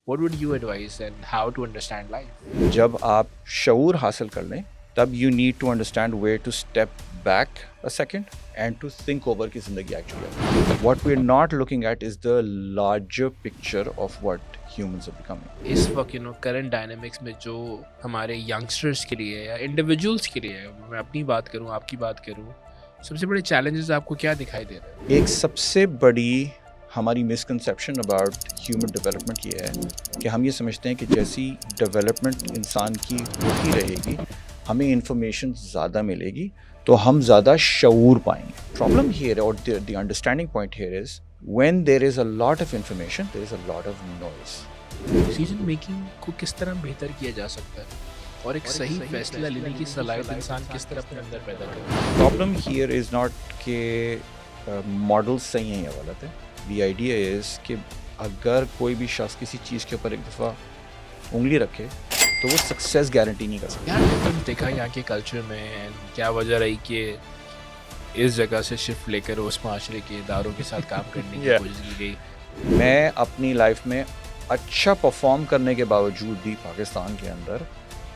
what would you advise and how to understand life? जब आप शऊर हासिल कर लें तब you need to understand where to step back a second and to think over की ज़िंदगी actually है. What we're not looking at is the larger picture of what humans are becoming. इस वक्त करंट डायनामिक्स में जो हमारे youngsters के लिए या इंडिविजुअल्स के लिए है, मैं अपनी बात करूं आपकी बात करूं, सबसे बड़े चैलेंजेस आपको क्या दिखाई दे रहे हैं? एक सबसे बड़ी हमारी मिसकंसेप्शन अबाउट ह्यूमन डेवलपमेंट ये है कि हम ये समझते हैं कि जैसी डेवलपमेंट इंसान की होती रहेगी हमें इंफॉर्मेशन ज़्यादा मिलेगी तो हम ज़्यादा शऊर पाएंगे. Problem here or the understanding point here is when there is a lot of information there is a lot of noise. Decision making को किस तरह बेहतर किया जा सकता है और एक सही फैसला लेने की सलाहियत इंसान किस तरह अपने अंदर पैदा करे? प्रॉब्लम हियर इज़ नॉट के मॉडल्स सही हैं या गलत है. द आइडिया इज़ कि अगर कोई भी शख्स किसी चीज़ के ऊपर एक दफ़ा उंगली रखे तो वो सक्सेस गारंटी नहीं कर सकता. क्या डिफरेंस देखा यहाँ के कल्चर में and क्या वजह रही कि इस जगह से शिफ्ट लेकर उस माशरे के इदारों के साथ काम करने की Yeah. कोशिश की गई? मैं अपनी लाइफ में अच्छा परफॉर्म करने के बावजूद भी पाकिस्तान के अंदर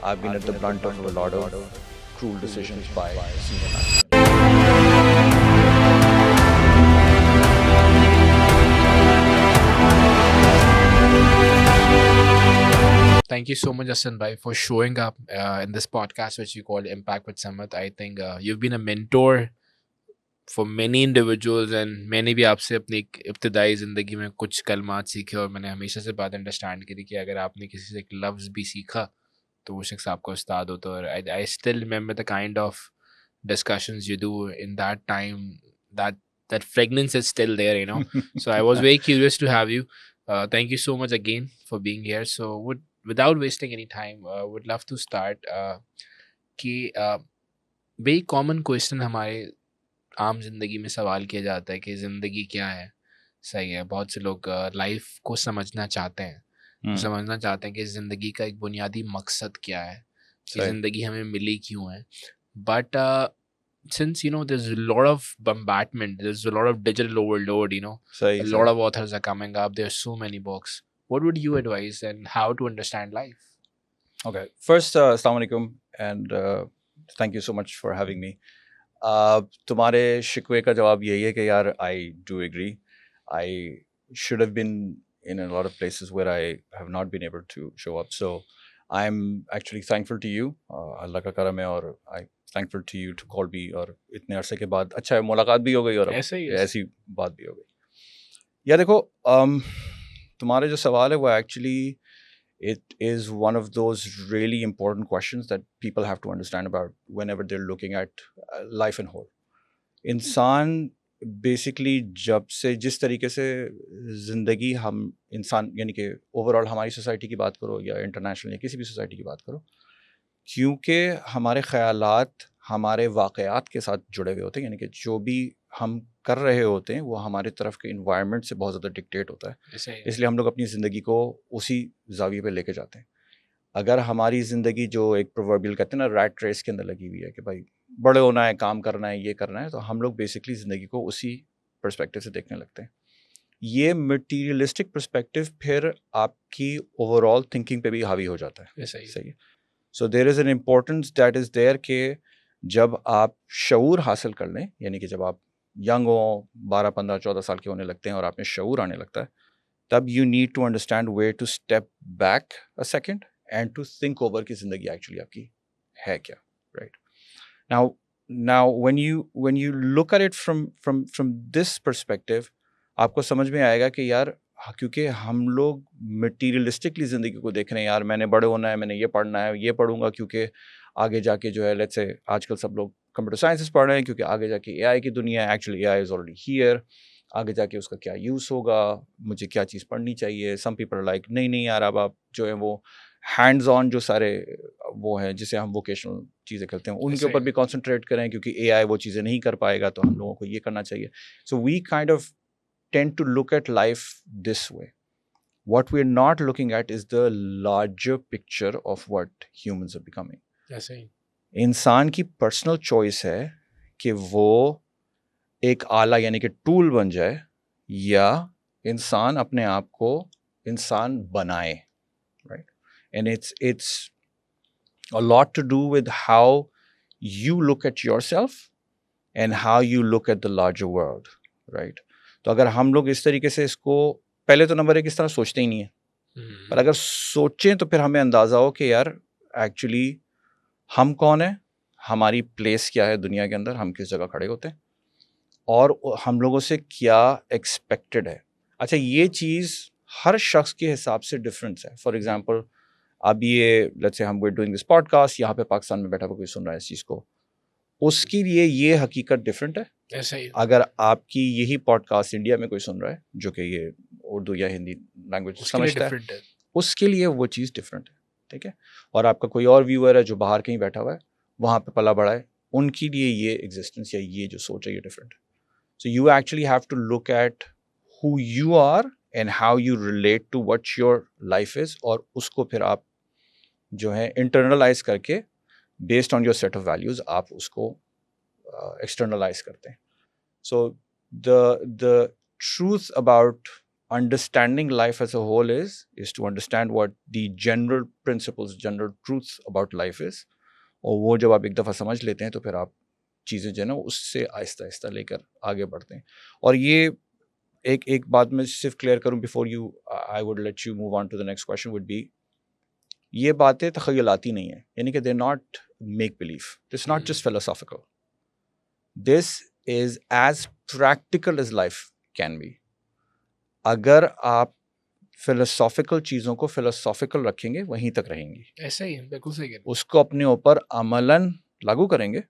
I've been at the brunt of a lot of cruel decisions by senior management. Thank you so much, Hassan Bhai, for showing up in this podcast, which you call Impact with Samat. I think you've been a mentor for many individuals, and मैंने भी आपसे अपनी एक इब्तिदाई ज़िंदगी में कुछ कलमात सीखे और मैंने हमेशा से बात अंडरस्टैंड करी कि अगर आपने किसी से एक लफ्ज़ भी सीखा तो वो शख्स आपका उस्ताद होता है. और I still remember the kind of discussions you do in that time. That fragrance is still there, So I was very curious to have you. Thank you so much again for being here. So without wasting any time, would love to start कि very common question हमारे आम जिंदगी में सवाल किया जाता है कि ज़िंदगी क्या है. सही है, बहुत से लोग लाइफ को समझना चाहते हैं. वो समझना चाहते हैं कि ज़िंदगी का एक बुनियादी मकसद क्या है, कि सही. ज़िंदगी हमें मिली क्यों है. But since there's a lot of bombardment, there's a lot of digital overload, सही a lot of authors are coming up, there's so many books. What would you advise and how to understand life? Okay. First, Assalamu alaikum and thank you so much for having me. तुम्हारे शिकवे का जवाब यही है कि यार I do agree. I should have been in a lot of places where I have not been able to show up. So I'm actually thankful to you. अल्लाह का करम है और I thankful to you to call me और इतने अरसे के बाद अच्छा है मुलाकात भी हो गई और ऐसे ही ऐसी बात भी हो गई. यार देखो तुम्हारे जो सवाल है वो actually it is one of those really important questions that people have to understand about whenever they're looking at life in whole. इंसान बेसिकली जब से जिस तरीके से ज़िंदगी हम इंसान यानी कि ओवरऑल हमारी सोसाइटी की बात करो या इंटरनेशनल या किसी भी सोसाइटी की बात करो, क्योंकि हमारे ख़यालात हमारे वाक़यात के साथ जुड़े हुए होते हैं, यानी कि जो भी हम कर रहे होते हैं वो हमारे तरफ के इन्वायरमेंट से बहुत ज़्यादा डिक्टेट होता है. इसलिए हम लोग अपनी ज़िंदगी को उसी जाविये पे लेके जाते हैं. अगर हमारी ज़िंदगी जो एक प्रोवर्बियल कहते हैं ना रैट रेस के अंदर लगी हुई है कि भाई बड़े होना है, काम करना है, ये करना है, तो हम लोग बेसिकली ज़िंदगी को उसी पर्सपेक्टिव से देखने लगते हैं. ये मटीरियलिस्टिक पर्सपेक्टिव फिर आपकी ओवरऑल थिंकिंग पे भी हावी हो जाता है. सही है. So there is an importance that is there कि जब आप शऊर हासिल कर लें, यानी कि जब आप यंग हो 12, 15, 14 साल के होने लगते हैं और आप में शऊर आने लगता है, तब you need to understand where to step back a second and to think over की ज़िंदगी एक्चुअली आपकी है क्या. Right now when you look at it from this perspective, आपको समझ में आएगा कि यार क्योंकि हम लोग मटीरियलिस्टिकली ज़िंदगी को देख रहे हैं. यार मैंने बड़े होना है, मैंने ये पढ़ना है, ये पढ़ूंगा क्योंकि आगे जाके जो है लेट्स से आजकल सब लोग कंप्यूटर साइंसेस पढ़ रहे हैं क्योंकि आगे जाके एआई की दुनिया है. Actually AI is already here. आगे जाके उसका क्या यूज़ होगा, मुझे क्या चीज़ पढ़नी चाहिए. सम पीपल लाइक नहीं यार अब आप जो है वो हैंड्स ऑन जो सारे वो हैं जिसे हम वोकेशनल चीज़ें करते हैं उनके ऊपर भी कॉन्सेंट्रेट करें क्योंकि एआई वो चीज़ें नहीं कर पाएगा, तो हम लोगों को ये करना चाहिए. So we kind of tend to look at life this way. What we're not looking at is the larger picture of what humans are becoming. ऐसे ही इंसान की पर्सनल चॉइस है कि वो एक आला यानी कि टूल बन जाए या इंसान अपने आप को इंसान बनाए, right? And it's a lot to do with how you look at yourself and how you look at the larger world, right? तो अगर हम लोग इस तरीके से इसको, पहले तो नंबर एक इस तरह सोचते ही नहीं है, पर अगर सोचें तो फिर हमें अंदाज़ा हो कि यार एक्चुअली हम कौन है, हमारी प्लेस क्या है दुनिया के अंदर, हम किस जगह खड़े होते हैं और हम लोगों से क्या एक्सपेक्टेड है. अच्छा, ये चीज़ हर शख्स के हिसाब से डिफरेंस है. फॉर एग्जांपल अब ये लेट्स से हम वी डूइंग दिस पॉडकास्ट, यहाँ पे पाकिस्तान में बैठा हुआ कोई सुन रहा है इस चीज़ को, उसके लिए ये हकीकत डिफरेंट है. ऐसा ही अगर आपकी यही पॉडकास्ट इंडिया में कोई सुन रहा है जो कि ये उर्दू या हिंदी लैंग्वेज उसके लिए समझता है, डिफरेंट है. उसके लिए वो चीज़ डिफरेंट है. ठीक है. और आपका कोई और व्यूअर है जो बाहर कहीं बैठा हुआ है, वहाँ पे पला बड़ा है, उनके लिए ये एग्जिस्टेंस या ये जो सोच है ये डिफरेंट है. So you actually have to look at who you are and how you relate to what your life is, और उसको फिर आप जो है इंटरनलाइज करके based on your set of values आप उसको एक्सटर्नलाइज करते हैं. So the truth about understanding life as a whole is to understand what the general principles, general truths about life is. और वो जब आप एक दफ़ा समझ लेते हैं तो फिर आप चीज़ें जो है ना उससे आहिस्ता आहिस्ता लेकर आगे बढ़ते हैं. और ये एक बात मैं सिर्फ क्लियर करूं before you I would let you move on to the next question would be, ये बातें तख़य्युलाती नहीं है, यानी कि they not make believe, this not just philosophical, this is as practical as life can be. अगर आप फिलोसॉफिकल चीज़ों को फिलोसॉफिकल रखेंगे वहीं तक रहेंगी. ऐसा ही है, बिल्कुल सही कह रहे हैं. उसको अपने ऊपर अमलन लागू करेंगे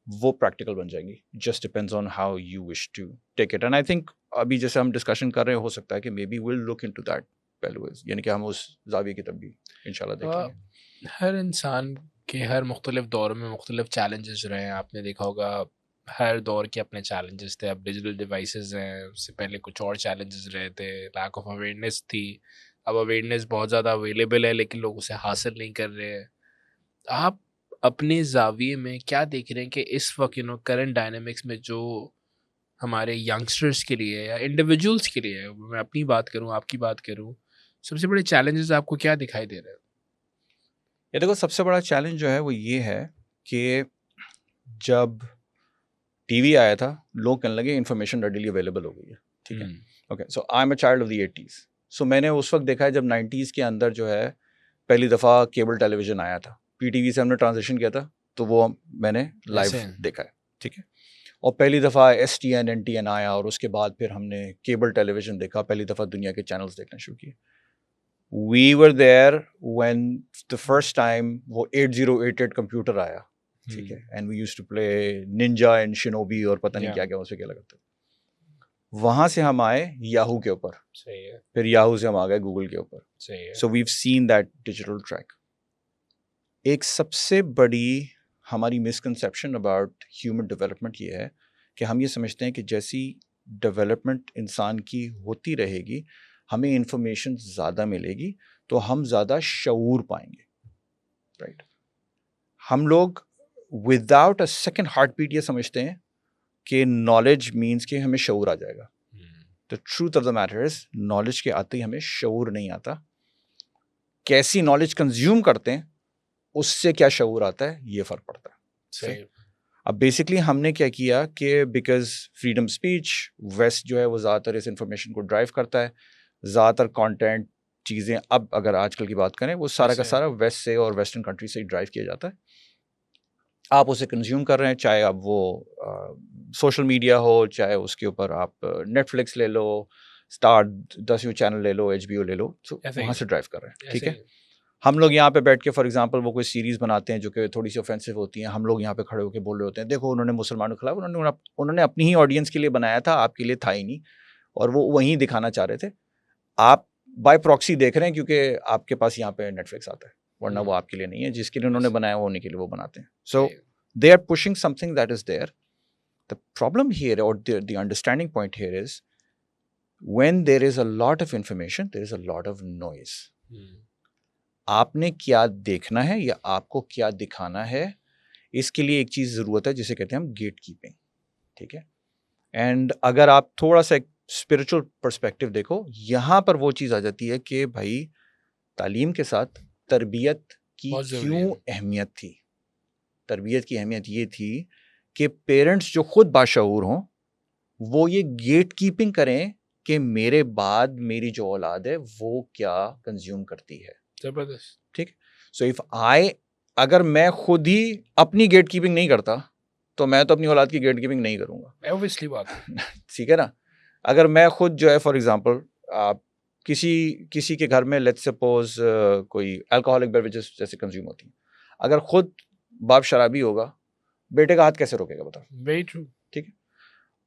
वो प्रैक्टिकल बन जाएंगी. Just depends on how you wish to take it. And I think अभी जैसे हम डिस्कशन कर रहे हैं, हो सकता है कि may be will look into that पहलू, यानी कि हम उस जाविये की तब भी इंशाल्लाह देखेंगे. हर इंसान के हर मुख्तलिफ दौर में मुख्तलिफ चैलेंजेस रहे हैं. आपने देखा होगा हर दौर के अपने चैलेंजेस थे. अब डिजिटल डिवाइसेस हैं, उससे पहले कुछ और चैलेंजेस रहे थे, लैक ऑफ अवेयरनेस थी. अब अवेयरनेस बहुत ज़्यादा अवेलेबल है लेकिन लोग उसे हासिल नहीं कर रहे हैं. आप अपने ज़ाविये में क्या देख रहे हैं कि इस वक्त करंट डायनामिक्स में जो हमारे यंगस्टर्स के लिए या इंडिविजुअल्स के लिए, मैं अपनी बात करूं आपकी बात करूं, सबसे बड़े चैलेंजेस आपको क्या दिखाई दे रहे हैं? ये देखो, सबसे बड़ा चैलेंज जो है वो ये है कि जब टीवी आया था लोग कहने लगे इन्फॉर्मेशन रेडिली अवेलेबल हो गई है. ठीक है. Okay, so I am a child of the 80s. सो मैंने उस वक्त देखा है जब 90s के अंदर जो है पहली दफ़ा केबल टेलीविज़न आया था. पीटीवी से हमने ट्रांजिशन किया था तो वो मैंने लाइव देखा है. ठीक है. और पहली दफ़ा STN NTN आया और उसके बाद फिर हमने केबल टेलीविज़न देखा, पहली दफ़ा दुनिया के चैनल्स देखना शुरू किए. We were there when the first time वो 8088 कंप्यूटर आया. ठीक है. And we used to play ninja and Shinobi और पता नहीं क्या क्या उससे क्या लगता. वहाँ से हम आए याहू के ऊपर. सही है. फिर याहू से हम आ गए गूगल के ऊपर. सही है. So we have seen that digital track. एक सबसे बड़ी हमारी मिसकंसेप्शन अबाउट ह्यूमन डेवलपमेंट ये है कि हम ये समझते हैं कि जैसी डेवलपमेंट इंसान की होती रहेगी हमें इंफॉर्मेशन ज़्यादा मिलेगी तो हम ज़्यादा शऊर पाएंगे. राइट. हम लोग without a second heart beat ये समझते हैं कि नॉलेज मीन्स कि हमें शऊर आ जाएगा. The truth of the matter is knowledge के आते ही हमें शऊर नहीं आता. कैसी नॉलेज कंज्यूम करते हैं उससे क्या शऊर आता है ये फ़र्क पड़ता है. सही. अब बेसिकली हमने क्या किया कि बिकॉज फ्रीडम स्पीच वेस्ट जो है वो ज़्यादातर इस इंफॉर्मेशन को ड्राइव करता है. ज़्यादातर कंटेंट चीज़ें अब अगर आजकल की बात करें वो सारा का सारा वेस्ट से और वेस्टर्न कंट्री से ही ड्राइव किया जाता है. आप उसे कंज्यूम कर रहे हैं, चाहे अब वो सोशल मीडिया हो, चाहे उसके ऊपर आप नेटफ्लिक्स ले लो, स्टार 10 चैनल ले लो, HBO ले लो, तो वहाँ से ड्राइव कर रहे हैं. ठीक है. हम लोग यहाँ पे बैठ के फॉर एग्जांपल वो कोई सीरीज़ बनाते हैं जो कि थोड़ी सी ऑफेंसिव होती हैं, हम लोग यहाँ पे खड़े होकर बोल रहे होते हैं देखो उन्होंने मुसलमानों के खिलाफ, उन्होंने अपनी ही ऑडियंस के लिए बनाया था, आपके लिए था ही नहीं, और वो वहीं दिखाना चाह रहे थे. आप बाय प्रॉक्सी देख रहे हैं क्योंकि आपके पास यहाँ पे नेटफ्लिक्स आता है, वरना वो आपके लिए नहीं है. जिसके लिए उन्होंने बनाया वो उन्हीं के लिए वो बनाते हैं. सो they are pushing something that is there. The problem here, or the understanding point here is, when there is a lot of information, there is a lot of noise. आपने क्या देखना है या आपको क्या दिखाना है, इसके लिए एक चीज़ ज़रूरत है जिसे कहते हैं हम गेट कीपिंग. ठीक है. एंड अगर आप थोड़ा सा स्पिरिचुअल पर्सपेक्टिव देखो, यहाँ पर वो चीज़ आ जाती है कि भाई तालीम के साथ तरबियत की बहुत ज़रूरी क्यों है। अहमियत थी। तरबियत की अहमियत ये थी कि पेरेंट्स जो खुद बाशऊर हों, वो ये गेट कीपिंग करें कि मेरे बाद मेरी जो औलाद है वो क्या कंज्यूम करती है। ज़बरदस्त। ठीक। सो इफ आई, अगर मैं खुद ही अपनी गेट कीपिंग नहीं करता तो मैं तो अपनी औलाद की गेट कीपिंग नहीं करूंगा। ऑब्वियसली बात है। ठीक है ना। अगर मैं खुद जो है फॉर एग्जांपल आप किसी किसी के घर में लेट्स सपोज कोई अल्कोहलिक बेवरेजेस जैसे कंज्यूम होती हैं, अगर खुद बाप शराबी होगा, बेटे का हाथ कैसे रोकेगा बताओ। Very true. ठीक है।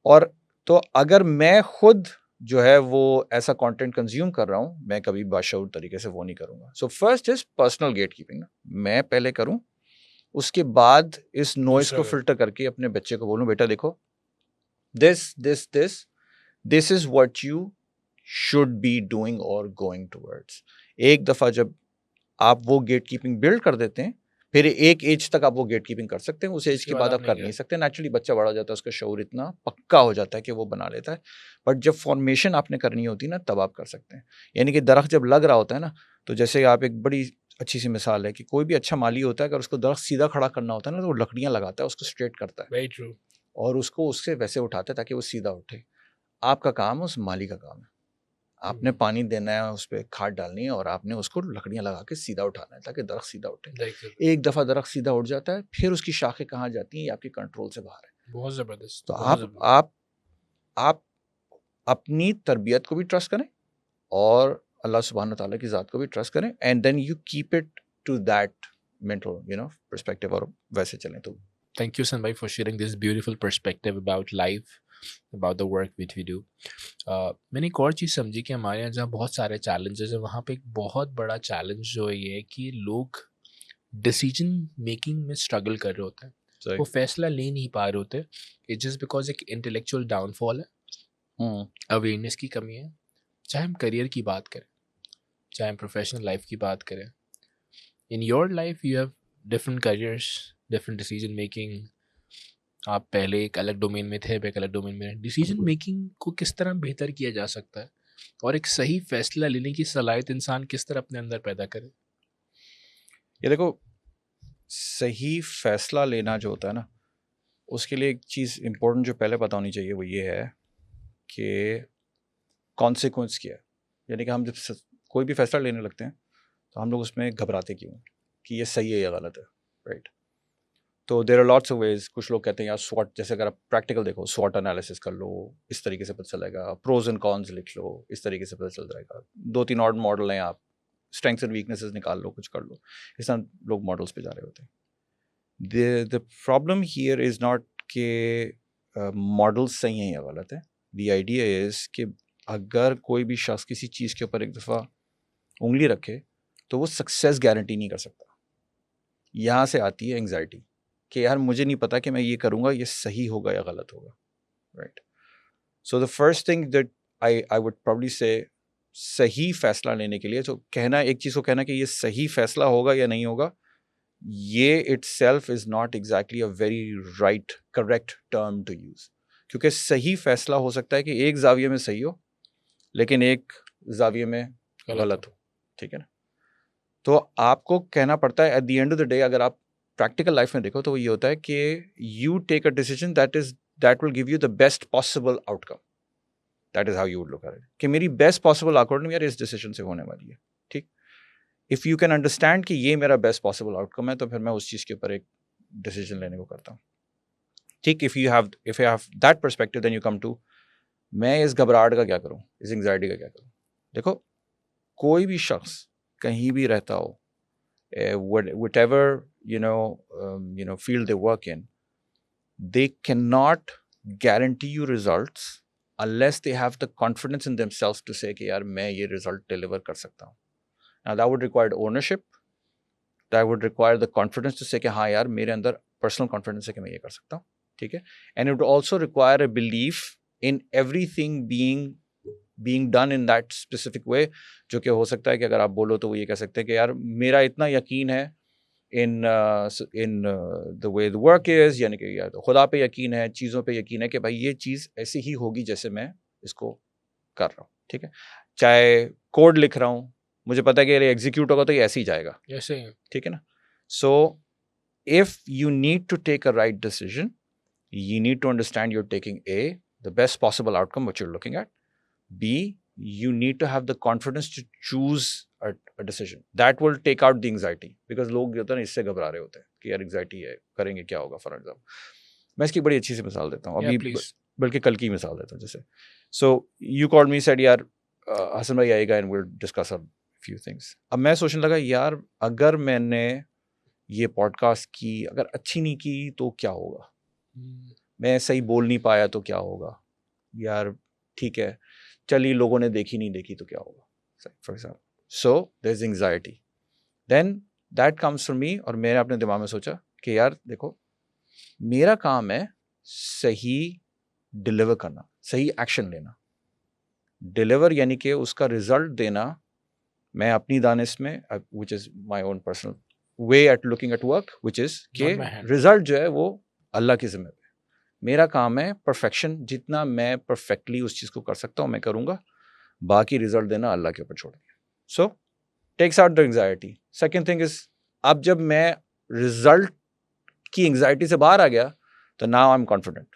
और तो अगर मैं खुद जो है वो ऐसा कंटेंट कंज्यूम कर रहा हूं, मैं कभी बाशऊर तरीके से वो नहीं करूंगा। So first is personal gate keeping, मैं पहले करूं, उसके बाद इस नॉइस दूसरा को वे। फिल्टर करके अपने बच्चे को बोलूं बेटा देखो this is what you should be doing और गोइंग टूवर्ड्स। एक दफा जब आप वो गेट कीपिंग बिल्ड कर देते हैं, फिर एक एज तक आप वो गेट कीपिंग कर सकते हैं, उस एज उसके के बाद बाद आप आप नहीं कर कर नहीं सकते। नेचुरली बच्चा बड़ा हो जाता है, उसका शऊर इतना पक्का हो जाता है कि वो बना लेता है। बट जब फॉर्मेशन आपने करनी होती है ना, तब आप कर सकते हैं। यानी कि दरख्त जब लग रहा होता है ना, तो जैसे आप एक बड़ी अच्छी सी मिसाल है कि कोई भी अच्छा माली होता है, अगर उसको दरख्त सीधा खड़ा करना होता है ना, तो वो लकड़ियां लगाता है, उसको स्ट्रेट करता है वेरी ट्रू। और उसको उससे वैसे उठाता है ताकि वो सीधा उठे। आपका काम उस माली का काम है, आपने पानी देना है, उस पर खाद डालनी है और आपने उसको लकड़ियां लगा के सीधा उठाना है ताकि दरख्त सीधा उठे। देखिए एक दफा दरख्त सीधा उठ जाता है, फिर उसकी शाखें कहाँ जाती हैं ये आपके कंट्रोल से बाहर है। बहुत ज़बरदस्त, तो बहुत आप ज़बरदस्त। आप आप अपनी तरबियत को भी ट्रस्ट करें और अल्लाह सुब्हान ताला की ज़ात को भी ट्रस्ट करें, and then you keep it to that mental perspective, और वैसे चलें तो। Thank you, Sanbhai, for sharing this beautiful perspective about life, about the work which we do. मैंने एक और चीज़ समझी कि हमारे यहाँ जहाँ बहुत सारे चैलेंजेस हैं, वहाँ पे एक बहुत बड़ा चैलेंज जो है ये है कि लोग डिसीजन मेकिंग में स्ट्रगल कर रहे होते हैं, सही। वो फैसला ले नहीं पा रहे होते। इट्स जस्ट बिकॉज एक इंटेलेक्चुअल डाउनफॉल है, अवेयरनेस की कमी है। चाहे हम करियर की बात करें, चाहे हम प्रोफेशनल लाइफ की बात करें, in your life you have different careers, different decision making. आप पहले एक अलग डोमेन में थे, अब एक अलग डोमेन में। डिसीजन मेकिंग को किस तरह बेहतर किया जा सकता है और एक सही फैसला लेने की सलाहियत इंसान किस तरह अपने अंदर पैदा करे? ये देखो, सही फैसला लेना जो होता है ना, उसके लिए एक चीज़ इंपॉर्टेंट जो पहले पता होनी चाहिए वो ये है कि कॉन्सिक्वेंस क्या है। यानी कि हम जब कोई भी फैसला लेने लगते हैं तो हम लोग उसमें घबराते क्यों हैं कि ये सही है या गलत है, राइट। तो there are lots of ways. कुछ लोग कहते हैं यार स्वॉट, जैसे अगर आप प्रैक्टिकल देखो, स्वॉट एनालिसिस कर लो, इस तरीके से पता चलेगा। प्रोज एंड कॉन्स लिख लो, इस तरीके से पता चल जाएगा। 2-3 और मॉडल हैं, आप स्ट्रेंथ्स एंड वीकनेसेस निकाल लो, कुछ कर लो। इस तरह लोग मॉडल्स पे जा रहे होते हैं। The problem here is not के मॉडल्स सही हैं या गलत है। द आइडिया इज़ कि अगर कोई भी शख्स किसी चीज़ के ऊपर एक दफ़ा उंगली रखे तो वो सक्सेस गारंटी नहीं कर सकता। यहाँ से आती है एंग्जाइटी कि यार मुझे नहीं पता कि मैं ये करूँगा ये सही होगा या गलत होगा, right. So the first thing that I would probably से, सही फैसला लेने के लिए तो कहना, एक चीज़ को कहना कि ये सही फैसला होगा या नहीं होगा, ये itself is not exactly a very right correct term to use. क्योंकि सही फैसला हो सकता है कि एक जाविये में सही हो लेकिन एक जाविये में गलत हो, ठीक है ना। तो आपको कहना पड़ता है at the end of the day, अगर आप प्रैक्टिकल लाइफ में देखो तो वो ये होता है कि you take a decision that will give you the best possible outcome. That is how you would look at it कि मेरी बेस्ट पॉसिबल आउटकम यार इस डिसीजन से होने वाली है, ठीक। इफ़ यू कैन अंडरस्टैंड कि ये मेरा बेस्ट पॉसिबल आउटकम है तो फिर मैं उस चीज़ के ऊपर एक डिसीजन लेने को करता हूँ, ठीक। If you have that perspective then you come to, मैं इस घबराहट का क्या करूँ, इस एंग्जाइटी का क्या करूँ। देखो, कोई भी शख्स कहीं भी रहता हो, whatever field they work in, they cannot guarantee you results unless they have the confidence in themselves to say कि यार मैं ये result deliver कर सकता हूँ। Now that would require ownership, that would require the confidence to say कि हाँ यार मेरे अंदर personal confidence है कि मैं ये कर सकता हूँ, ठीक है। And it would also require a belief in everything being done in that specific way, जो कि हो सकता है कि अगर आप बोलो तो वो ये कह सकते हैं कि यार मेरा इतना यकीन है in the way the work is, यानी कि यार तो खुदा पे यकीन है, चीज़ों पे यकीन है कि भाई ये चीज़ ऐसे ही होगी जैसे मैं इसको कर रहा हूँ, ठीक है. चाहे कोड लिख रहा हूँ, मुझे पता है कि ये एग्जीक्यूट होगा तो ये ऐसे ही जाएगा, ऐसे ही. ठीक है ना. सो if you need to take a right decision, you need to understand you're taking A, the best possible outcome, what you're looking at. B, you need to have the confidence to choose a decision. That will take out the anxiety. Because लोग जो होता है ना इससे घबरा रहे होते हैं कि यार एग्जाइटी है, करेंगे क्या होगा. फॉर एग्जाम्पल मैं इसकी बड़ी अच्छी सी मिसाल देता हूँ, Yeah, अभी please. बल्कि कल की मिसाल देता हूँ. जैसे so you called me, said यार हसन भाई आएगा and will discuss a few things. अब मैं सोचने लगा यार अगर मैंने ये पॉडकास्ट की अगर अच्छी नहीं की तो क्या होगा, मैं सही बोल नहीं पाया तो क्या होगा, यार ठीक है चलिए लोगों ने देखी नहीं देखी तो क्या होगा, for example. So there is anxiety, then that comes from me. और मैंने अपने दिमाग में सोचा कि यार देखो मेरा काम है सही डिलीवर करना, सही एक्शन लेना. डिलीवर यानी कि उसका रिजल्ट देना. मैं अपनी दानिश में which is my own personal way at looking at work, which is कि रिजल्ट जो है वो अल्लाह की जिम्मे पे. मेरा काम है परफेक्शन, जितना मैं परफेक्टली उस चीज़ को कर सकता हूँ मैं करूँगा, बाकी रिजल्ट देना अल्लाह के ऊपर छोड़ दिया. So takes out the anxiety. Second thing is, अब जब मैं रिजल्ट की एंग्जाइटी से बाहर आ गया तो नाउ आई एम कॉन्फिडेंट.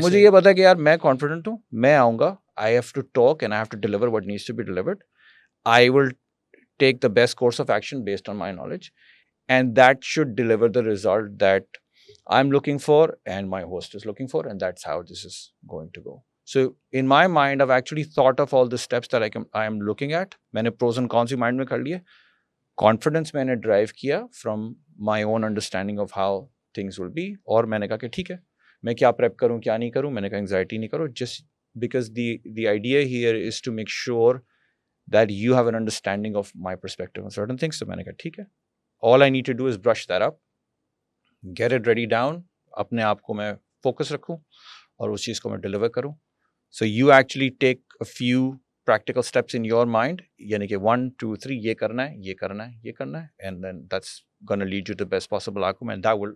मुझे ये पता है कि यार मैं कॉन्फिडेंट हूँ, मैं आऊँगा, I have to talk and I have to deliver what needs to be delivered. I will take the best course of action based on my knowledge, and that should deliver the result that I'm looking for and my host is looking for, and that's how this is going to go. So in my mind I've actually thought of all the steps that I am looking at. मैंने pros and cons mind में कर लिए. Confidence मैंने drive किया from my own understanding of how things will be. और मैंने कहा कि ठीक है मैं क्या prep करूँ क्या नहीं करूँ. मैंने कहा anxiety नहीं करो, just because the idea here is to make sure that you have an understanding of my perspective on certain things. So मैंने कहा ठीक है, all I need to do is brush that up, get it ready down, अपने आप को मैं focus रखूँ और उस चीज़ को मैं deliver करूँ. So you actually take a few practical steps in your mind, यानी कि 1 2 3 ये करना है, ये करना है, ये करना है, and then that's gonna lead you to the best possible outcome, and that will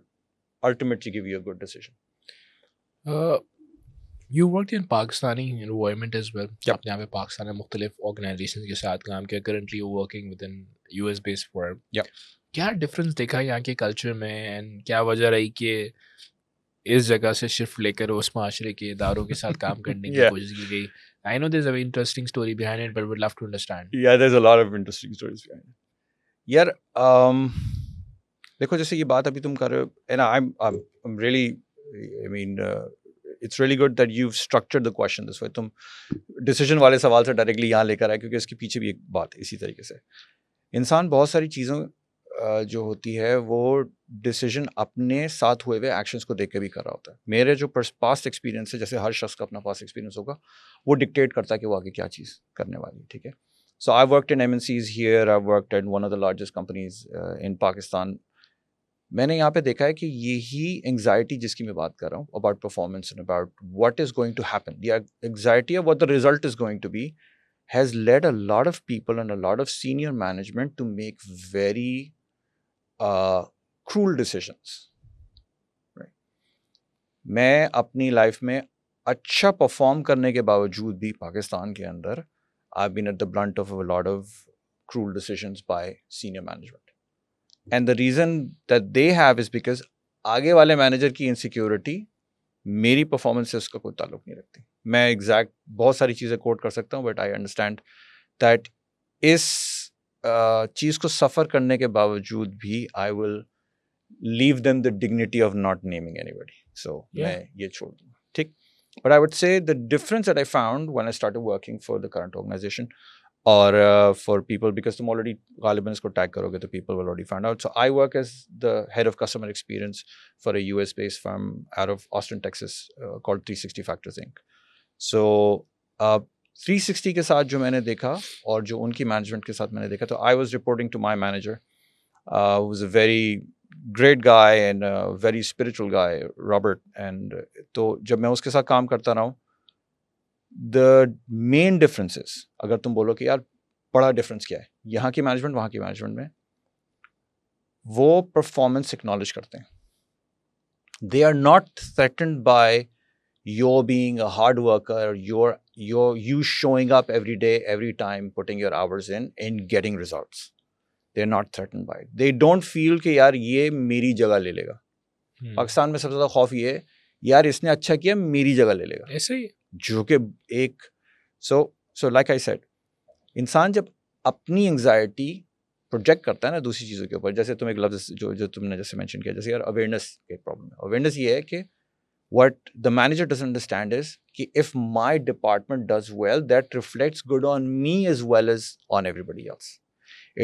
ultimately give you a good decision. You worked in Pakistani environment as well. Yep. आपने यहाँ पे पाकिस्तान में मुख्तलिफ ऑर्गेनाइजेशन के साथ काम किया. Currently you're working within US based firm. Yep. क्या डिफरेंस देखा यहाँ के कल्चर में, एंड क्या वजह रही कि इस जगह से शिफ्ट लेकर उस माशरे के इदारों के साथ काम करने की कोशिश की गई? I know there's a very interesting story behind it, but would love to understand. Yeah, there's a lot of interesting stories behind it. यार देखो जैसे ये बात अभी तुम कर रहे हो, and I'm really, I mean it's really good that you've structured the question this way. तुम डिसीजन वाले सवाल से डायरेक्टली यहाँ लेकर आए, क्योंकि इसके पीछे भी एक बात है. इसी तरीके से इंसान बहुत सारी चीज़ों जो होती है वो डिसीजन अपने साथ हुए हुए एक्शंस को देख के भी कर रहा होता है. मेरे जो पास्ट एक्सपीरियंस है, जैसे हर शख्स का अपना पास्ट एक्सपीरियंस होगा, वो डिक्टेट करता है कि वो आगे क्या चीज़ करने वाली है. ठीक है. So I worked in MNCs here, I worked at one of the largest companies in Pakistan. मैंने यहाँ पे देखा है कि यही एंग्जाइटी जिसकी मैं बात कर रहा हूँ about performance and about what is going to happen, the anxiety of what the result is going to be, has led a lot of people and a lot of senior management to make very cruel decisions. Right? मैं अपनी life में अच्छा perform करने के बावजूद भी पाकिस्तान के अंदर I've been at the blunt of a lot of cruel decisions by senior management. And the reason that they have is because आगे वाले मैनेजर की इनसिक्योरिटी मेरी परफॉर्मेंस से उसका कोई ताल्लुक नहीं रखती. मैं एग्जैक्ट बहुत सारी चीज़ें कोट कर सकता हूँ, बट आई अंडरस्टैंड दैट इस चीज़ को सफ़र करने के बावजूद भी I will leave them the dignity of not naming anybody. So मैं ये छोड़ दूँगा. ठीक. But I would say the difference that I found when I started working for the current organization or for people, because तुम already ग़ालिबन इसको tag करोगे तो people will already find out. So I work as the head of customer experience for a US-based firm out of Austin, Texas, called 360 Factors Inc. So 360 के साथ जो मैंने देखा और जो उनकी मैनेजमेंट के साथ मैंने देखा, तो I was reporting to my manager, who was a very great guy and a very spiritual guy, Robert. And तो जब मैं उसके साथ काम करता रहा हूँ, the main differences, अगर तुम बोलो कि यार बड़ा डिफरेंस क्या है यहाँ की मैनेजमेंट वहाँ की मैनेजमेंट में, वो परफॉर्मेंस एक्नॉलेज करते हैं. They are not threatened by your being a hard worker, your you showing up every day, every time, putting your hours in and getting results. They're not threatened by it. They don't feel कि यार ये मेरी जगह ले लेगा. पाकिस्तान में सबसे ज़्यादा खौफ ये है यार इसने अच्छा किया मेरी जगह ले लेगा. ऐसे ही जो कि एक so like I said, इंसान जब अपनी एंग्जाइटी प्रोजेक्ट करता है ना दूसरी चीज़ों के ऊपर, जैसे तुम एक लफ्ज़ जो तुमने जैसे मेंशन किया, जैसे यार अवेयरनेस एक प्रॉब्लम है. अवेयरनेस ये है कि what the manager doesn't understand is कि if my department does well, that reflects good on me as well as on everybody else.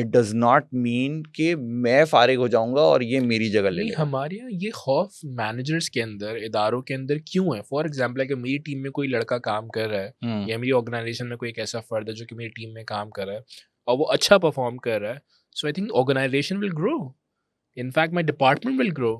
It does not mean कि मैं फारिग हो जाऊंगा और ये मेरी जगह ले लेगा. हमारे यहाँ ये खौफ मैनेजर्स के अंदर, इदारों के अंदर क्यों है? फॉर एग्जाम्पल अगर मेरी टीम में कोई लड़का काम कर रहा है या मेरी ऑर्गेनाइजेशन में कोई एक ऐसा फर्द है जो कि मेरी टीम में काम कर रहा है और वो अच्छा परफॉर्म कर रहा है, so I think organization will grow, in fact my department will grow.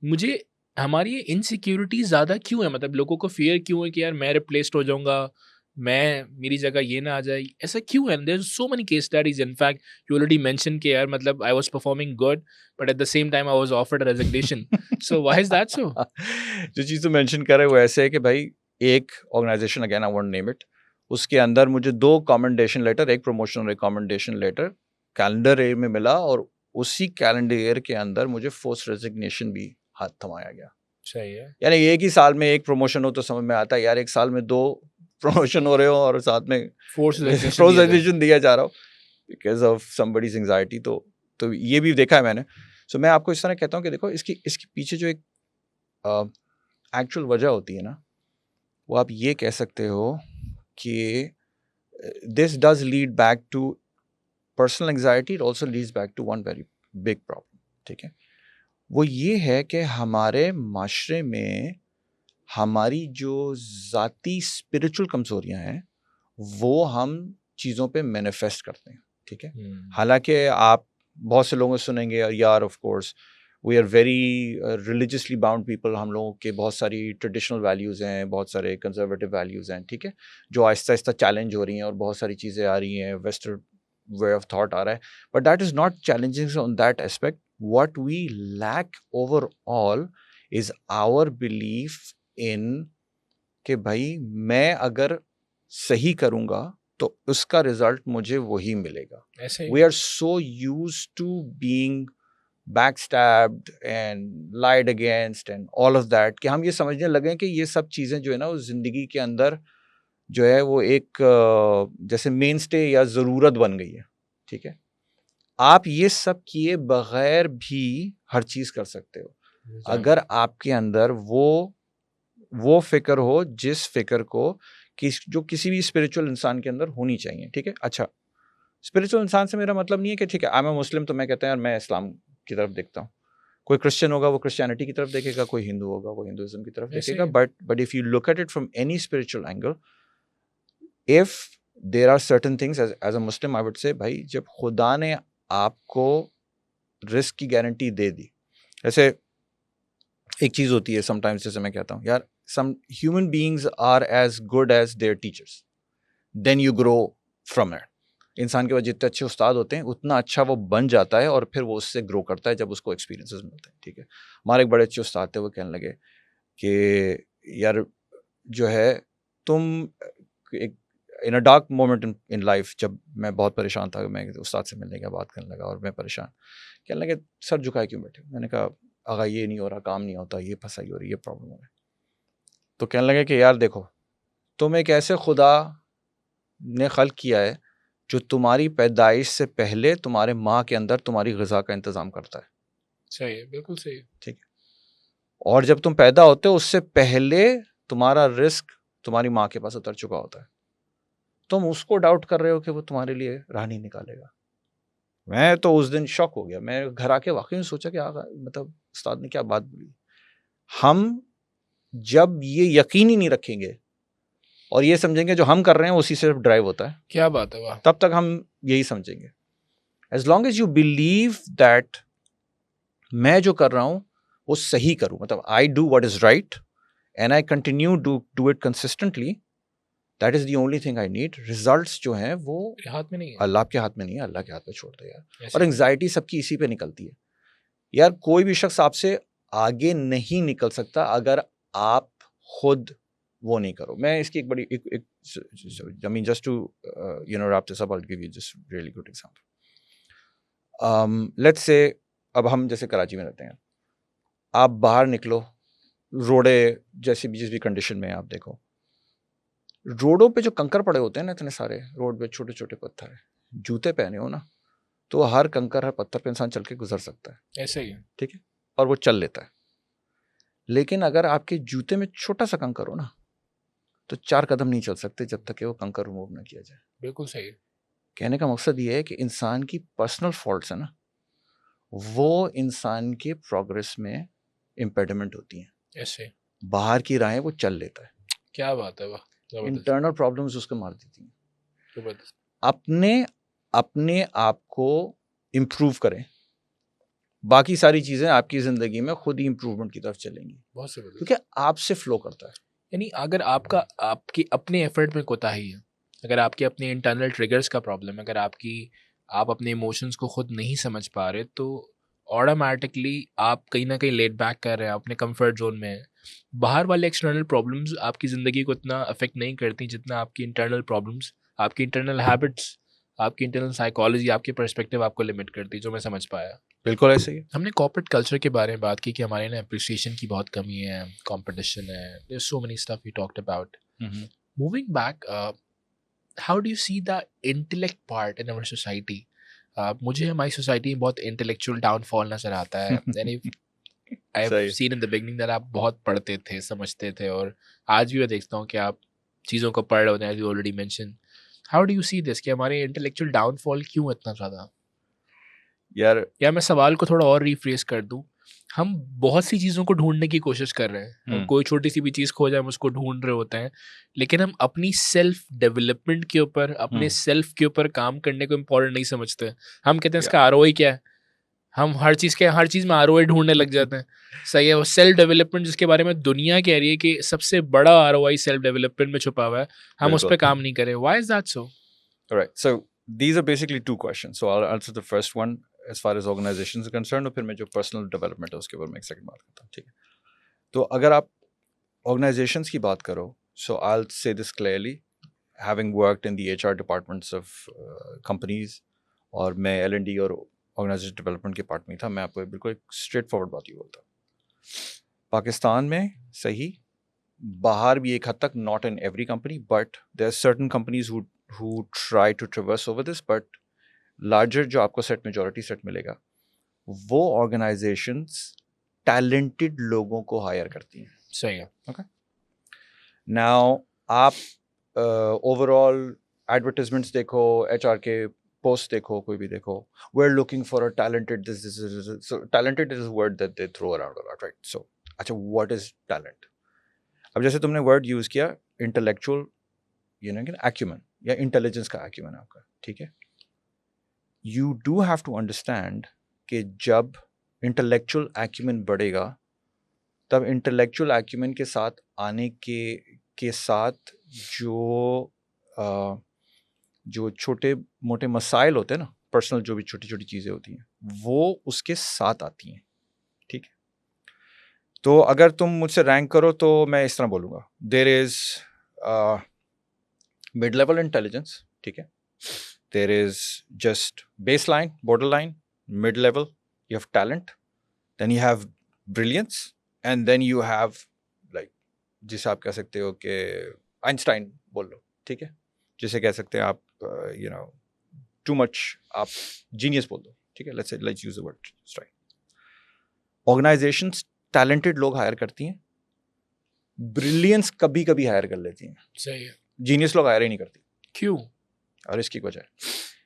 मुझे हमारी ये इनसिक्योरिटी ज़्यादा क्यों है? मतलब लोगों को फियर क्यों है कि यार मैं रिप्लेस्ड हो जाऊंगा, मेरी जगह ये ना आ जाए, ऐसा क्यों है? There so many case studies. In fact you already mention कि यार मतलब I was performing good but at the same time I was offered a resignation. So why is that so? जो चीज़ तो मेंशन कर रहे हो वो ऐसे है कि भाई एक organization, again I won't name it, उसके अंदर मुझे 2 कमेंडेशन लेटर, एक प्रमोशन और एक कमेंडेशन लेटर कैलेंडर ईयर में मिला और उसी कैलेंडर ईयर के अंदर मुझे फोर्स रेजिग्नेशन भी हाथ थमाया गया. सही है. यानी एक ही साल में एक प्रमोशन हो तो समझ में आता है यार, एक साल में 2 प्रमोशन हो रहे हो और साथ में फोर्स रेजिग्नेशन दिया जा रहा हो बिकॉज ऑफ समबडीज एंग्जाइटी. तो ये भी देखा है मैंने. सो मैं आपको इस तरह कहता हूँ कि देखो इसके पीछे जो एक एक्चुअल वजह होती है ना, वो आप ये कह सकते हो कि this does lead back to personal anxiety. It also leads back to one very big problem. ठीक है, वो ये है कि हमारे माशरे में हमारी जो ज़ाती स्पिरिचुअल कमज़ोरियाँ हैं वो हम चीज़ों पे मैनिफेस्ट करते हैं. ठीक है, हालांकि आप बहुत से लोगों से सुनेंगे यार of course we are very religiously bound people, हम लोगों के बहुत सारी ट्रेडिशनल वैल्यूज़ हैं, बहुत सारे कंजर्वेटिव वैल्यूज़ हैं. ठीक है, जो आहिस्ता आहिस्ता चैलेंज हो रही हैं और बहुत सारी चीज़ें आ रही हैं, वेस्टर्न वे ऑफ थॉट आ रहा है, but that is not challenging on that aspect. What we lack overall is our belief in कि भाई मैं अगर सही करूँगा तो उसका रिजल्ट मुझे वही मिलेगा. We are so used to being backstabbed and lied against and all of that कि हम ये समझने लगे कि ये सब चीज़ें जो है ना उस ज़िंदगी के अंदर जो है वो एक जैसे मेन स्टे या ज़रूरत बन गई है. ठीक है, आप ये सब किए बगैर भी हर चीज़ कर सकते हो अगर आपके अंदर वो फिक्र हो जिस फिक्र को जो किसी भी स्पिरिचुअल इंसान के अंदर होनी चाहिए. ठीक है, अच्छा स्पिरिचुअल इंसान से मेरा मतलब नहीं है कि ठीक है आई एम अ मुस्लिम तो मैं कहता हूँ यार मैं इस्लाम की तरफ देखता हूँ, कोई क्रिश्चियन होगा वो क्रिश्चियनिटी की तरफ देखेगा, कोई हिंदू होगा वो हिंदुइज्म की तरफ देखेगा. But if you look at it from any spiritual angle, if there are certain things as a Muslim I would say भाई जब खुदा ने आपको रिस्क की गारंटी दे दी, जैसे एक चीज़ होती है समटाइम्स, जैसे मैं कहता हूँ यार some human beings are as good as their teachers, then you grow from it. इंसान के पास जितने अच्छे उस्ताद होते हैं उतना अच्छा वो बन जाता है और फिर वो उससे ग्रो करता है जब उसको एक्सपीरियंसेस मिलते हैं. ठीक है, हमारे एक बड़े अच्छे उस्ताद थे, वो कहने लगे कि यार जो है तुम एक in a dark moment in life, जब मैं बहुत परेशान था, मैं उस्ताद से मिलने का बात करने लगा और मैं परेशान, कहने लगे सर झुकाए क्यों बैठे? मैंने कहा आगा ये नहीं हो रहा, काम नहीं होता, ये फंसाई हो रही, ये प्रॉब्लम हो रही. तो कहने लगे कि यार देखो तुम एक ऐसे खुदा ने खल्क किया है जो तुम्हारी पैदाइश से पहले तुम्हारे माँ के अंदर तुम्हारी ग़िज़ा का इंतज़ाम करता है. सही है, बिल्कुल सही है. ठीक है, और जब तुम पैदा होते हो उससे पहले तुम्हारा रिस्क तुम्हारी माँ के पास उतर चुका होता है. तुम उसको डाउट कर रहे हो कि वो तुम्हारे लिए राह नहीं निकालेगा. मैं तो उस दिन शॉक हो गया. मैं घर आके वाकई में सोचा कि मतलब उस्ताद ने क्या बात बोली. हम जब ये यकीन ही नहीं रखेंगे और ये समझेंगे जो हम कर रहे हैं उसी से ड्राइव होता है, क्या बात है, वाह, तब तक हम यही समझेंगे. As long as you believe that मैं जो कर रहा हूँ वो सही करूँ, मतलब I do what is right and I continue do it consistently, that is the only thing I need. Results जो हैं वो हाथ में नहीं है, अल्लाह के हाथ में नहीं है, अल्लाह के हाथ में छोड़ दे यार. और एंग्जाइटी सबकी इसी पे निकलती है यार. कोई भी शख्स आपसे आगे नहीं निकल सकता अगर आप खुद वो नहीं करो. मैं इसकी एक बड़ी I mean just to wrap this up, I'll give you just really good example. Let's say अब हम जैसे कराची में रहते हैं, आप बाहर निकलो, रोडे जैसी भी जिस भी कंडीशन में आप देखो, रोडों पे जो कंकर पड़े होते हैं ना, इतने सारे रोड पे छोटे छोटे पत्थर है, जूते पहने हो ना तो हर कंकर हर पत्थर पे इंसान चल के गुजर सकता है. ऐसे ही है. ठीक है, और वो चल लेता है. लेकिन अगर आपके जूते में छोटा सा कंकर हो ना तो 4 कदम नहीं चल सकते जब तक कि वो कंकर रिमूव ना किया जाए. बिल्कुल सही है. कहने का मकसद ये है कि इंसान की पर्सनल फॉल्ट्स है ना, वो इंसान के प्रोग्रेस में इम्पेडिमेंट होती हैं. ऐसे बाहर की राहें वो चल लेता है, क्या बात है. वाह, जबरदस्त. इंटरनल प्रॉब्लम्स उसको मार देती हैं. जबरदस्त. अपने आप को इम्प्रूव करें, बाकी सारी चीजें आपकी जिंदगी में खुद ही इम्प्रूवमेंट की तरफ चलेंगी, बहुत जबरदस्त. क्योंकि आपसे फ्लो करता है. यानी अगर आपकी अपने एफर्ट में कोताही है, अगर आपके अपने इंटरनल ट्रिगर्स का प्रॉब्लम है, अगर आप अपने इमोशंस को खुद नहीं समझ पा रहे, तो ऑटोमेटिकली आप कहीं ना कहीं लेट बैक कर रहे हैं, अपने कंफर्ट जोन में हैं. बाहर वाले एक्सटर्नल प्रॉब्लम्स आपकी ज़िंदगी को इतना अफेक्ट नहीं करती जितना आपकी इंटरनल प्रॉब्लम्स, आपकी इंटरनल हैबिट्स, आपकी इंटरनल साइकोलॉजी, आपके पर्सपेक्टिव आपको लिमिट करती है, जो मैं समझ पाया. बिल्कुल ऐसे ही. हमने कॉर्पोरेट कल्चर के बारे में बात की कि हमारे ना अप्रिसिएशन की बहुत कमी है, कंपटीशन है, there so many stuff we talked about. Moving back, how do you see the intellect part in our society? मुझे हमारी सोसाइटी में बहुत इंटेलेक्चुअल डाउनफॉल नज़र आता है. यानी I have seen in the beginning that आप बहुत पढ़ते थे, समझते थे, और आज भी मैं देखता हूँ कि आप चीज़ों को पढ़ रहे हो. You already mention, how do you see this कि हमारे इंटेलेक्चुअल डाउनफॉल क्यों इतना ज़्यादा? या मैं सवाल को थोड़ा और रिफ्रेस कर दूं, हम बहुत सी चीज़ों को ढूंढने की कोशिश कर रहे हैं. हम कोई छोटी सी भी चीज़ खो जाए हम उसको ढूंढ रहे होते हैं, लेकिन हम अपनी सेल्फ डेवलपमेंट के ऊपर, अपने सेल्फ के ऊपर काम करने को इम्पोर्टेंट नहीं समझते. हम कहते हैं इसका आरओआई क्या है, हम हर चीज़ में आरओआई ढूंढने लग जाते हैं. सही है. वो सेल्फ डेवलपमेंट जिसके बारे में दुनिया कह रही है कि सबसे बड़ा आरओआई सेल्फ डेवलपमेंट में छुपा हुआ है, हम उस पर काम नहीं करें. Why is that so? Alright, so these are basically two questions. So I'll answer the first one as far as organizations are concerned, और फिर मैं जो personal development है उसके ऊपर मैं एक second बात करता हूँ. ठीक है, तो अगर आप organizations की बात करो, so I'll say this clearly, having worked in the HR departments of companies, और मैं L&D और organization development के part में था, मैं आपको बिल्कुल एक straight forward बात ही बोलता हूँ. पाकिस्तान में सही, बाहर भी एक हद तक, not in every company, but there are certain companies who try to traverse over this, but larger जो आपको set majority set मिलेगा, वो organizations talented लोगों को hire करती हैं. सही है. Okay. Now आप overall advertisements देखो, HR के posts देखो, कोई भी देखो, we're looking for a talented this. So talented is a word that they throw around a lot, right? So अच्छा, what is talent? अब जैसे तुमने word use किया intellectual, acumen या इंटेलिजेंस का acumen आपका, ठीक है. You do have to understand कि जब इंटेलेक्चुअल acumen बढ़ेगा, तब इंटेलेक्चुअल acumen के साथ आने के साथ जो छोटे मोटे मसाइल होते हैं ना, पर्सनल जो भी छोटी छोटी चीज़ें होती हैं, वो उसके साथ आती हैं. ठीक है, तो अगर तुम मुझसे रैंक करो तो मैं इस तरह बोलूँगा, there is mid level intelligence. ठीक है, there is just baseline, borderline, mid level, you have talent, then you have brilliance, and then you have like, जिसे आप कह सकते हो कि आइंस्टाइन बोल लो. ठीक है, जिसे कह सकते हैं आप too much, आप जीनियस बोल दो. ठीक है, let's use the word strike. Organizations talented लोग हायर करती हैं, ब्रिलियंस कभी कभी हायर कर लेती हैं. सही है. जीनियस लोग हायर ही नहीं करती. क्यों? और इसकी वजह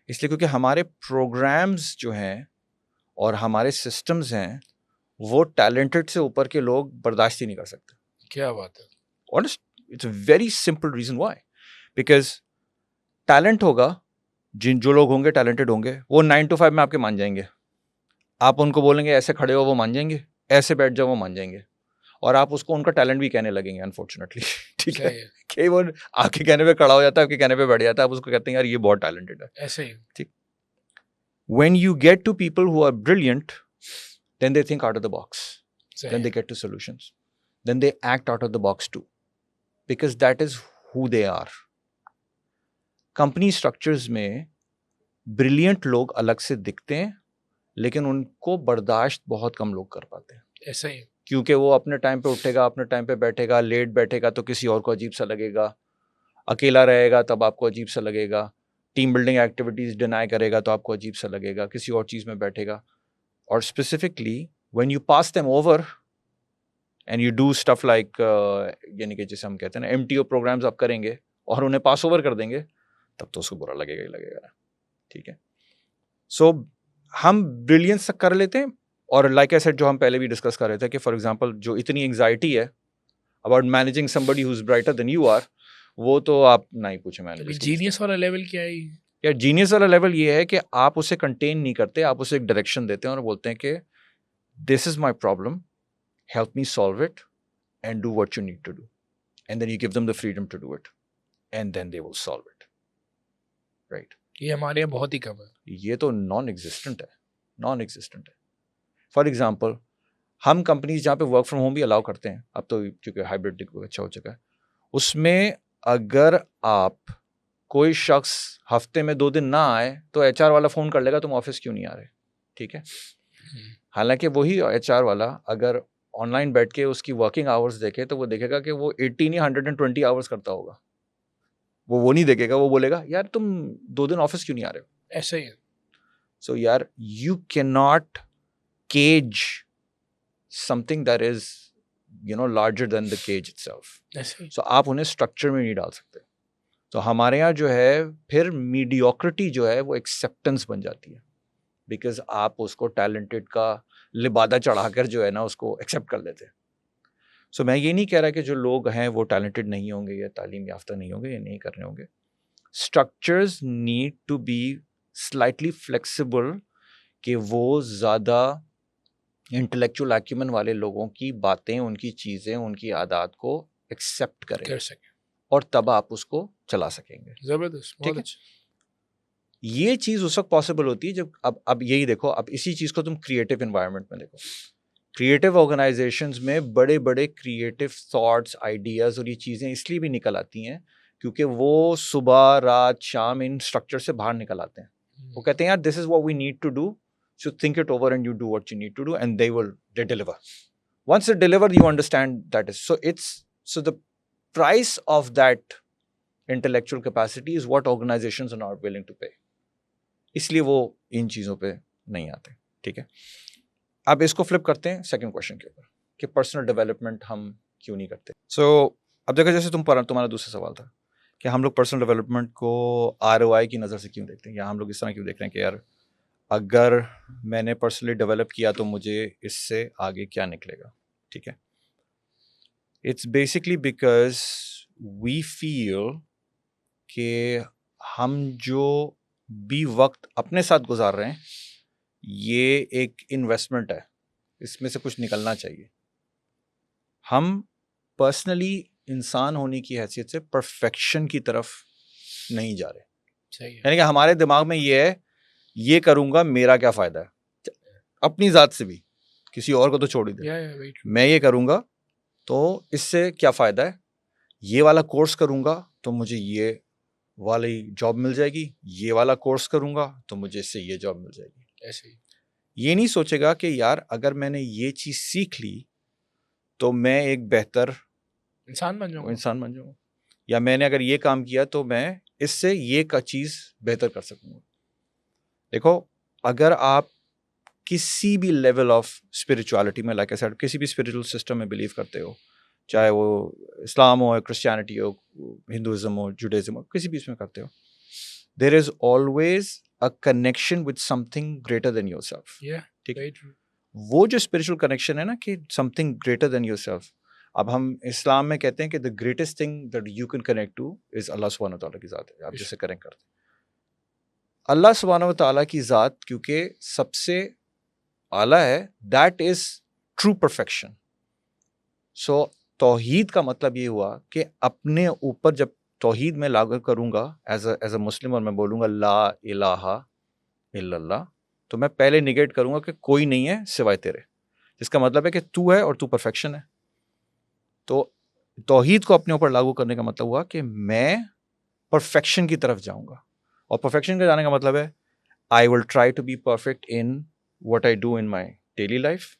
इसलिए क्योंकि हमारे प्रोग्राम्स जो हैं और हमारे सिस्टम्स हैं, वो टैलेंटेड से ऊपर के लोग बर्दाश्त ही नहीं कर सकते. क्या बात है? Honest, it's a very simple reason why. Because talent होगा, जो लोग होंगे टैलेंटेड होंगे, वो 9 to 5 में आपके मान जाएंगे. आप उनको बोलेंगे ऐसे खड़े हो, वो मान जाएंगे. ऐसे बैठ जाओ, वो मान जाएंगे. और आप उसको उनका टैलेंट भी कहने लगेंगे, अनफॉर्चुनेटली. ठीक है, कि वो आपके कहने पे खड़ा हो जाता है, आपके कहने पे बैठ जाता है, आप उसको कहते हैं यार ये बहुत टैलेंटेड है. ऐसे ही. ठीक. When you get to people who are brilliant, then they think out of the box. Then they get to solutions. Then they act out of the box too. because that is who they are. Company structures में brilliant लोग अलग से दिखते हैं, लेकिन उनको बर्दाश्त बहुत कम लोग कर पाते हैं. ऐसा ही. क्योंकि वो अपने टाइम पे उठेगा, अपने टाइम पे बैठेगा, लेट बैठेगा तो किसी और को अजीब सा लगेगा, अकेला रहेगा तब आपको अजीब सा लगेगा, टीम बिल्डिंग एक्टिविटीज़ डिनाई करेगा तो आपको अजीब सा लगेगा, किसी और चीज़ में बैठेगा. और specifically when you pass them over and you do stuff like, यानी कि जैसे हम कहते हैं ना MTO प्रोग्राम्स आप करेंगे और उन्हें पास ओवर कर देंगे, तब तो उसको बुरा लगेगा ही लगेगा. ठीक है. सो हम ब्रिलियंस कर लेते हैं. और लाइक आई सेड, जो हम पहले भी डिस्कस कर रहे थे कि फॉर एग्जांपल जो इतनी एंग्जाइटी है about managing somebody who is brighter than you are, वो तो आप ना ही पूछे. मैंने जीनियस वाला लेवल क्या है यार? जीनियस वाला लेवल ये है कि आप उसे कंटेन नहीं करते, आप उसे एक डायरेक्शन देते हैं और बोलते हैं कि this is my problem, help me solve it and do what you need to do, and then you give them the freedom to do it and then they will solve it. Right. ये हमारे यहाँ बहुत ही कम है. ये तो non existent है, नॉन एग्जिस्टेंट है. फॉर एग्जाम्पल, हम कंपनीज जहाँ पे वर्क फ्रॉम होम भी अलाउ करते हैं अब तो, क्योंकि हाइब्रिड अच्छा हो चुका है, उसमें अगर आप कोई शख्स हफ्ते में 2 दिन ना आए तो HR वाला फ़ोन कर लेगा तुम ऑफिस क्यों नहीं आ रहे. ठीक है. हालांकि वही HR वाला अगर ऑनलाइन बैठ के उसकी वर्किंग आवर्स देखे तो वो देखेगा कि वो 18 या 120 आवर्स करता होगा. वो नहीं देखेगा, वो बोलेगा यार तुम 2 दिन ऑफिस क्यों नहीं आ रहे हो. ऐसा ही है. सो यार, you can not cage something that is larger than the cage itself. So आप उन्हें स्ट्रक्चर में नहीं डाल सकते. तो हमारे यहाँ जो है फिर मीडियोक्रिटी जो है वो एक्सेप्टेंस बन जाती है, बिकॉज आप उसको टैलेंटेड का लिबादा चढ़ाकर जो है ना उसको एक्सेप्ट कर लेते हैं. सो मैं ये नहीं कह रहा कि जो लोग हैं वो टैलेंटेड नहीं होंगे या तालीम याफ्ता नहीं होंगे या नहीं करने होंगे. Structures need to be slightly flexible कि वो ज़्यादा इंटेलेक्चुअल एक्यूमेन वाले लोगों की बातें, उनकी चीज़ें, उनकी आदत को एक्सेप्ट करें कर सकें, और तब आप उसको चला सकेंगे. ज़बरदस्त. ठीक है. ये चीज़ उस वक्त पॉसिबल होती है जब अब यही देखो, अब इसी चीज़ को तुम क्रिएटिव एनवायरनमेंट में देखो. क्रिएटिव ऑर्गेनाइजेशंस में बड़े बड़े क्रिएटिव थॉट्स, आइडियाज़ और ये चीज़ें इसलिए भी निकल आती हैं क्योंकि वो सुबह, रात, शाम इन स्ट्रक्चर से बाहर निकल आते हैं. वो कहते हैं यार this is what we need to do, so think it over and you do what you need to do and they deliver. Once they deliver, you understand that is so the price of that intellectual capacity is what organizations are not willing to pay. इसलिए वो इन चीज़ों पे नहीं आते. ठीक है. अब इसको फ्लिप करते हैं सेकंड क्वेश्चन के ऊपर कि पर्सनल डेवलपमेंट हम क्यों नहीं करते. सो अब देखो, जैसे तुम्हारा दूसरा सवाल था कि हम लोग पर्सनल डेवलपमेंट को ROI की नज़र से क्यों देखते हैं, या हम लोग इस तरह क्यों देख रहे हैं कि यार अगर मैंने पर्सनली डेवलप किया तो मुझे इससे आगे क्या निकलेगा. ठीक है. It's basically because we feel कि हम जो भी वक्त अपने साथ गुजार रहे हैं ये एक इन्वेस्टमेंट है, इसमें से कुछ निकलना चाहिए. हम पर्सनली इंसान होने की हैसियत से परफेक्शन की तरफ नहीं जा रहे. सही है. यानी कि हमारे दिमाग में ये है, ये करूंगा मेरा क्या फ़ायदा है, अपनी ज़ात से भी, किसी और को तो छोड़ ही दे. मैं ये करूंगा तो इससे क्या फ़ायदा है, ये वाला कोर्स करूंगा तो मुझे ये वाली जॉब मिल जाएगी, ये वाला कोर्स करूंगा तो मुझे इससे ये जॉब मिल जाएगी. ऐसे ही. ये नहीं सोचेगा कि यार अगर मैंने ये चीज़ सीख ली तो मैं एक बेहतर इंसान बन जाऊंगा, या मैंने अगर ये काम किया तो मैं इससे ये का चीज़ बेहतर कर सकूंगा. देखो, अगर आप किसी भी लेवल ऑफ स्पिरिचुअलिटी में, लाइक आई सेड, किसी भी स्पिरिचुअल सिस्टम में बिलीव करते हो, चाहे वो इस्लाम हो, क्रिश्चियनिटी हो, हिंदुइज्म हो, जुडाइज्म हो, किसी भी इसमें करते हो, there is always a connection with something greater than yourself. ठीक है. वो जो स्पिरिचुअल कनेक्शन है ना कि समथिंग ग्रेटर देन योरसेल्फ, अब हम इस्लाम में कहते हैं कि the greatest thing that you can connect to is Allah सुब्हानहू व तआला की ज़ात है. आप जिससे कनेक्ट करते हैं अल्लाह सुब्हानहू व तआला की ज़ात, क्योंकि सबसे आला है, दैट इज़ ट्रू परफेक्शन. सो तौहीद का मतलब ये हुआ कि अपने ऊपर जब तौहीद में लागू करूँगा एज अ मुस्लिम और मैं बोलूँगा ला इलाहा इल्लल्लाह, तो मैं पहले निगेट करूँगा कि कोई नहीं है सिवाय तेरे, जिसका मतलब है कि तू है और तू परफेक्शन है. तो तौहीद को अपने ऊपर लागू करने का मतलब हुआ कि मैं परफेक्शन की तरफ जाऊंगा, और परफेक्शन का जाने का मतलब है I will try to be perfect in what I do in my daily life.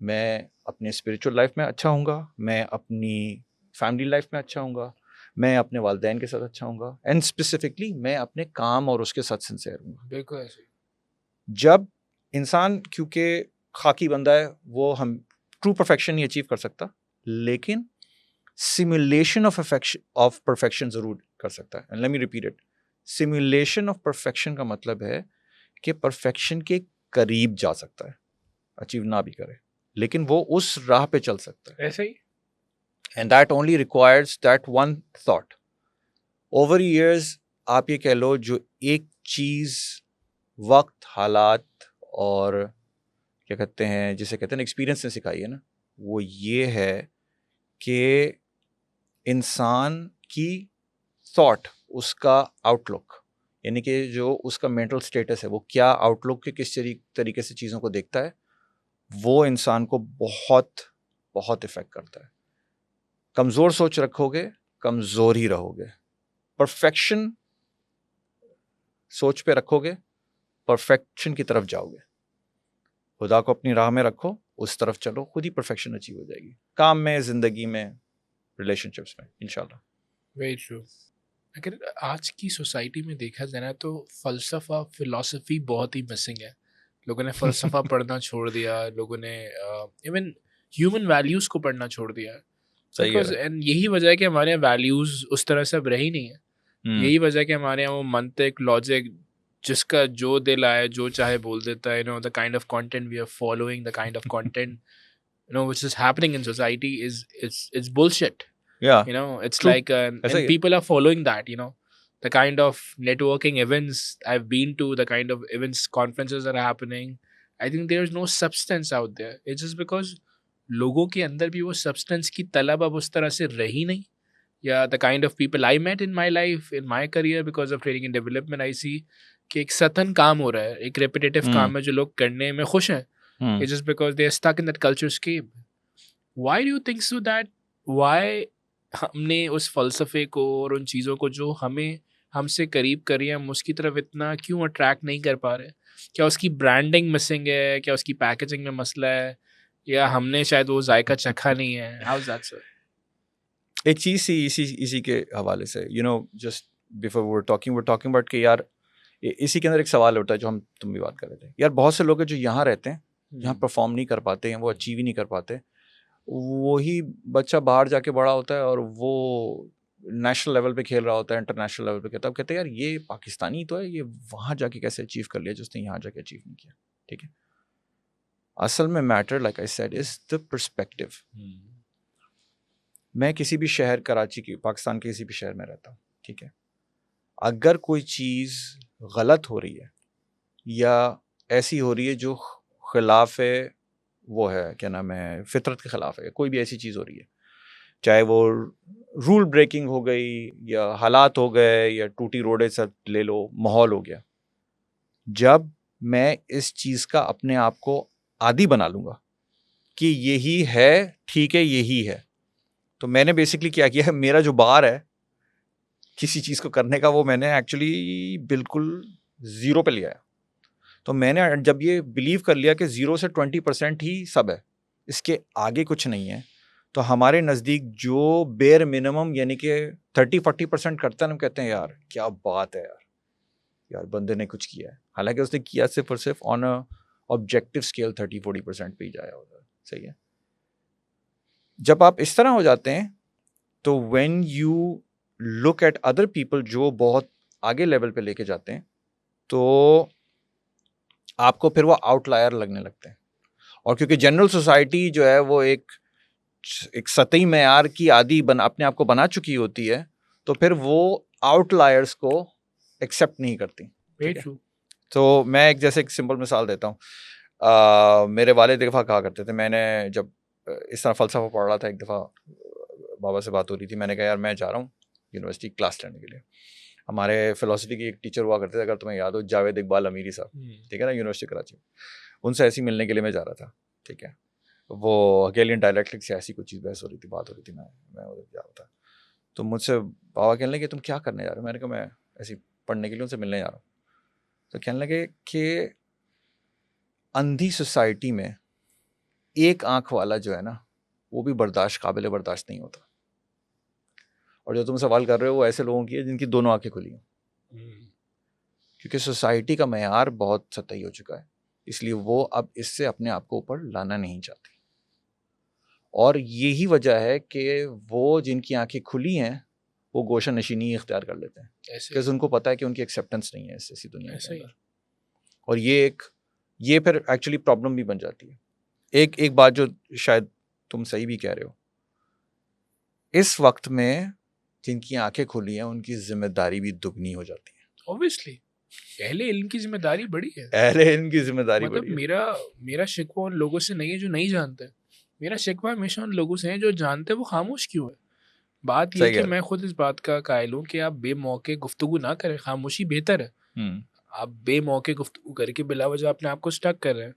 मैं अपने स्पिरिचुअल लाइफ में अच्छा हूँगा, मैं अपनी फैमिली लाइफ में अच्छा हूँगा, मैं अपने वालिदैन के साथ अच्छा हूँगा, एंड स्पेसिफिकली मैं अपने काम और उसके साथ सिंसियर हूँगा। बिल्कुल ऐसे। जब इंसान, क्योंकि खाकी बंदा है, वो हम ट्रू परफेक्शन नहीं अचीव कर सकता, लेकिन सिमुलेशन ऑफ परफेक्शन जरूर कर सकता है। And let me repeat it, simulation of perfection का मतलब है कि परफेक्शन के करीब जा सकता है, अचीव ना भी करे, लेकिन वो उस राह पे चल सकता है। ऐसे ही and that only requires that one thought. Over years आप ये कह लो, जो एक चीज वक्त, हालात और क्या कहते हैं, जिसे कहते हैं एक्सपीरियंस ने सिखाई है ना, वो ये है कि इंसान की थॉट, उसका आउटलुक, यानी कि जो उसका मेंटल स्टेटस है, वो क्या आउटलुक के किस तरीके से चीज़ों को देखता है, वो इंसान को बहुत बहुत इफेक्ट करता है। कमज़ोर सोच रखोगे, कमज़ोर ही रहोगे। परफेक्शन सोच पे रखोगे, परफेक्शन की तरफ जाओगे। खुदा को अपनी राह में रखो, उस तरफ चलो, खुद ही परफेक्शन अचीव हो जाएगी, काम में, ज़िंदगी में, रिलेशनशिप्स में, इंशाल्लाह। Very true. अगर आज की सोसाइटी में देखा जाए ना तो फ़लसफ़ा, फ़िलॉसफ़ी बहुत ही मिसिंग है। लोगों ने फ़लसफ़ा पढ़ना छोड़ दिया, लोगों ने इवन ह्यूमन वैल्यूज़ को पढ़ना छोड़ दिया। सही कह बिकॉज़ रहे एंड यही वजह है कि हमारे यहाँ वैल्यूज़ उस तरह से अब रही नहीं है। हैं। यही वजह है कि हमारे यहाँ वो मंतिक, लॉजिक, जिसका जो दिल आए, जो चाहे बोल देता है, the kind of content we are following, the kind of content, which is happening in society is it's bullshit. या It's ट्रू, like ऐसा and ही है। people are following that, the kind of networking events I've been to, the kind of events, conferences that are happening. I think there's no substance out there. It's just because लोगों के अंदर भी वो substance की तलब अब उस तरह से रही नहीं, या the kind of people I met in my life, in my career, because of training and development, I see कि एक सतन काम हो रहा है, एक repetitive काम है जो लोग करने में खुश हैं. It's just because they are stuck in that culture scheme. Why do you think so that why हमने उस फ़लसफ़े को और उन चीज़ों को जो हमें हमसे करीब करी है, हम उसकी तरफ इतना क्यों अट्रैक्ट नहीं कर पा रहे? क्या उसकी ब्रांडिंग मिसिंग है? क्या उसकी पैकेजिंग में मसला है? या हमने शायद वो ज़ायका चखा नहीं है? How is that sir? एक चीज़ सी इसी इसी के हवाले से, just before were talking about कि यार, इसी के अंदर एक सवाल उठता है जो तुम भी बात कर रहे थे। यार, बहुत से लोग हैं जो यहाँ रहते हैं, यहाँ परफॉर्म नहीं कर पाते हैं, वो अचीव ही नहीं कर पाते। वही बच्चा बाहर जाके बड़ा होता है और वो नेशनल लेवल पे खेल रहा होता है, इंटरनेशनल लेवल पे कहता है, कहते हैं यार ये पाकिस्तानी तो है, ये वहाँ जाके कैसे अचीव कर लिया जो उसने यहाँ जाके अचीव नहीं किया। ठीक है, असल में matter, like I said, is the perspective. मैं किसी भी शहर, कराची की, पाकिस्तान के किसी भी शहर में रहता हूँ, ठीक है, अगर कोई चीज़ गलत हो रही है या ऐसी हो रही है जो खिलाफ है, वो है, क्या नाम है, फितरत के ख़िलाफ़ है, कोई भी ऐसी चीज़ हो रही है, चाहे वो रूल ब्रेकिंग हो गई या हालात हो गए या टूटी रोडें सब ले लो, माहौल हो गया, जब मैं इस चीज़ का अपने आप को आदी बना लूँगा कि यही है, ठीक है, यही है, तो मैंने बेसिकली क्या किया है, मेरा जो बार है किसी चीज़ को करने का, वो मैंने एक्चुअली बिल्कुल ज़ीरो पे लिया है। तो मैंने जब ये बिलीव कर लिया कि 0 से 20% ही सब है, इसके आगे कुछ नहीं है, तो हमारे नज़दीक जो बेयर मिनिमम यानी कि 30-40% करता है, हम कहते हैं यार क्या बात है, यार बंदे ने कुछ किया है, हालांकि उसने किया सिर्फ और सिर्फ ऑन अ ऑब्जेक्टिव स्केल 30-40% पे ही जाया होता है। सही है। जब आप इस तरह हो जाते हैं तो when you look eight other people जो बहुत आगे लेवल पे लेके जाते हैं, तो आपको फिर वो आउटलायर लगने लगते हैं। और क्योंकि जनरल सोसाइटी जो है वो एक सतही मेयार की आदि अपने आप को बना चुकी होती है, तो फिर वो आउटलायर्स को एक्सेप्ट नहीं करती। ठीक है? तो मैं जैसे एक सिंपल मिसाल देता हूँ। मेरे वालिद एक दफ़ा कहा करते थे, मैंने जब इस तरह फ़लसफ़ा पढ़ रहा था, एक दफ़ा बाबा से बात हो रही थी, मैंने कहा यार मैं जा रहा हूँ यूनिवर्सिटी क्लास लेने के लिए। हमारे फ़िलासफ़ी की एक टीचर हुआ करते थे, अगर तुम्हें याद हो, जावेद इकबाल अमीरी साहब, ठीक है ना, यूनिवर्सिटी कराची, उनसे ऐसे ही मिलने के लिए मैं जा रहा था। ठीक है, वो हगेलियन डायलैक्टिक से ऐसी कोई चीज़ बहस हो रही थी, बात हो रही थी, मैं उधर जा रहा था, तो मुझसे बाबा कहने लगे तुम क्या करने जा रहे हो? मैंने कहा मैं ऐसी पढ़ने के लिए उनसे मिलने जा रहा हूँ। तो कहने लगे कि अंधी सोसाइटी में एक आंख वाला जो है ना वो भी काबिल बर्दाश्त नहीं होता, और जो तुम सवाल कर रहे हो वो ऐसे लोगों की है जिनकी दोनों आंखें खुली हैं, क्योंकि सोसाइटी का मेयार बहुत सतही हो चुका है, इसलिए वो अब इससे अपने आप को ऊपर लाना नहीं चाहती। और यही वजह है कि वो जिनकी आंखें खुली हैं वो गोशा नशीनी इख्तियार कर लेते हैं, क्योंकि उनको पता है कि उनकी एक्सेप्टेंस नहीं है ऐसी दुनिया के अंदर। और ये फिर एक्चुअली प्रॉब्लम भी बन जाती है। एक बात जो शायद तुम सही भी कह रहे हो, इस वक्त में जिनकी आंखें खुली हैं उनकी जिम्मेदारी भी दुगनी हो जाती है। ऑब्वियसली अहले इल्म की जिम्मेदारी बड़ी है, अहले इल्म की जिम्मेदारी मतलब बड़ी है। मेरा शिकवा उन लोगों से नहीं है जो नहीं जानते, मेरा शिकवा हमेशा उन लोगों से है जो जानते हैं वो खामोश क्यों है। बात ये सही कि कह रहे मैं खुद इस बात का कायल हूँ कि आप बेमौके गुफ्तगू ना करें, खामोशी बेहतर है। हो। आप बेमौके गुफ्तगू करके बिला वजह अपने आप को स्टक कर रहे हैं।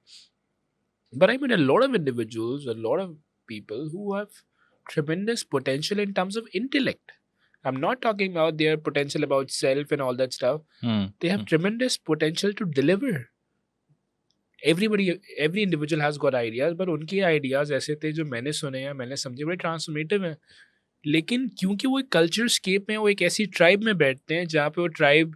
But I mean, a lot of individuals, a lot of people who have tremendous potential in terms of intellect. I'm not talking about their potential about self and all that stuff. They have tremendous potential to deliver. Every individual has got ideas, but उनके ideas ऐसे थे जो मैंने सुने या मैंने समझे बड़े ट्रांसफॉर्मेटिव हैं। लेकिन क्योंकि वो एक कल्चर स्केप में, वो एक ऐसी ट्राइब में बैठते हैं जहाँ पे वो ट्राइब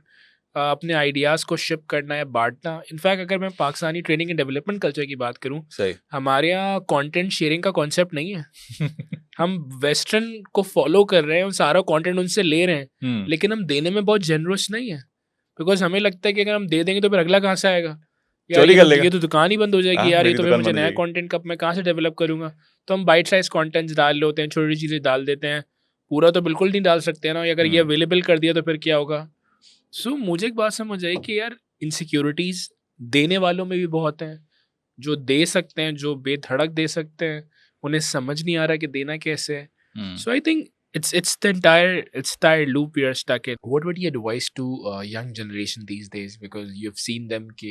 अपने आइडियाज़ को शिप करना या बांटना। इनफैक्ट अगर मैं Pakistani training and development culture की बात करूँ, सही। हमारे यहाँ कंटेंट शेयरिंग का कॉन्सेप्ट नहीं है। हम वेस्टर्न को फॉलो कर रहे हैं और सारा कंटेंट उनसे ले रहे हैं, लेकिन हम देने में बहुत जेनरस नहीं है, बिकॉज हमें लगता है कि अगर हम दे देंगे तो फिर अगला कहाँ से आएगा, यार चोरी कर लेगा। ये तो दुकान ही बंद हो जाएगी, यार ये मेरी तो फिर दुकान मुझे बंद हो नया जाएगी। कंटेंट कब मैं कहाँ से डेवलप करूँगा। तो हम बाइट साइज कंटेंट्स डाल रहे होते हैं, छोटी चीज़ें डाल देते हैं, पूरा तो बिल्कुल नहीं डाल सकते ना। अगर ये अवेलेबल कर दिया तो फिर क्या होगा। सो मुझे एक बात समझ आई कि यार इनसिक्योरिटीज देने वालों में भी बहुत हैं, जो दे सकते हैं, जो बेधड़क दे सकते हैं, उन्हें समझ नहीं आ रहा कि देना कैसे है। So I think it's the entire loop we are stuck in. What would you advise to young generation these days, because you've seen them कि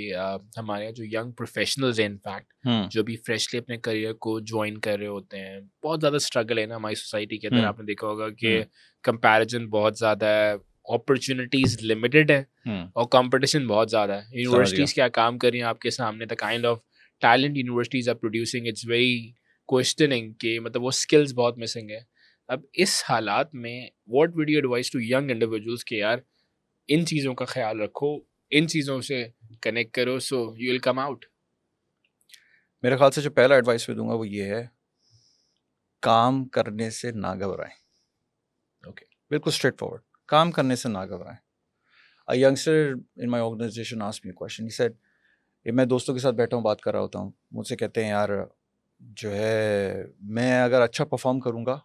हमारे यहाँ जो young professionals हैं इनफैक्ट जो भी फ्रेशली अपने करियर को ज्वाइन कर रहे होते हैं, बहुत ज़्यादा स्ट्रगल है ना हमारी सोसाइटी के अंदर। आपने देखा होगा कि कंपैरिजन बहुत ज़्यादा है, अपॉर्चुनिटीज लिमिटेड है और कंपटीशन बहुत ज़्यादा है। यूनिवर्सिटीज़ क्या काम कर रही हैं आपके सामने, the kind of talent universities are producing, it's very questioning कि मतलब वो स्किल्स बहुत मिसिंग है। अब इस हालात में what would you advise to young individuals के यार इन चीज़ों का ख्याल रखो, इन चीज़ों से कनेक्ट करो, so you will come out. मेरे ख्याल से जो पहला एडवाइस मैं दूंगा वो ये है, काम करने से ना घबराएं। ओके, बिल्कुल स्ट्रेट फॉरवर्ड, काम करने से ना घबराएं। A youngster in my organization asked me a question, he said, ये मैं दोस्तों के साथ बैठा हूँ, बात कर रहा होता हूँ, मुझसे कहते हैं यार जो है मैं अगर अच्छा परफॉर्म करूँगा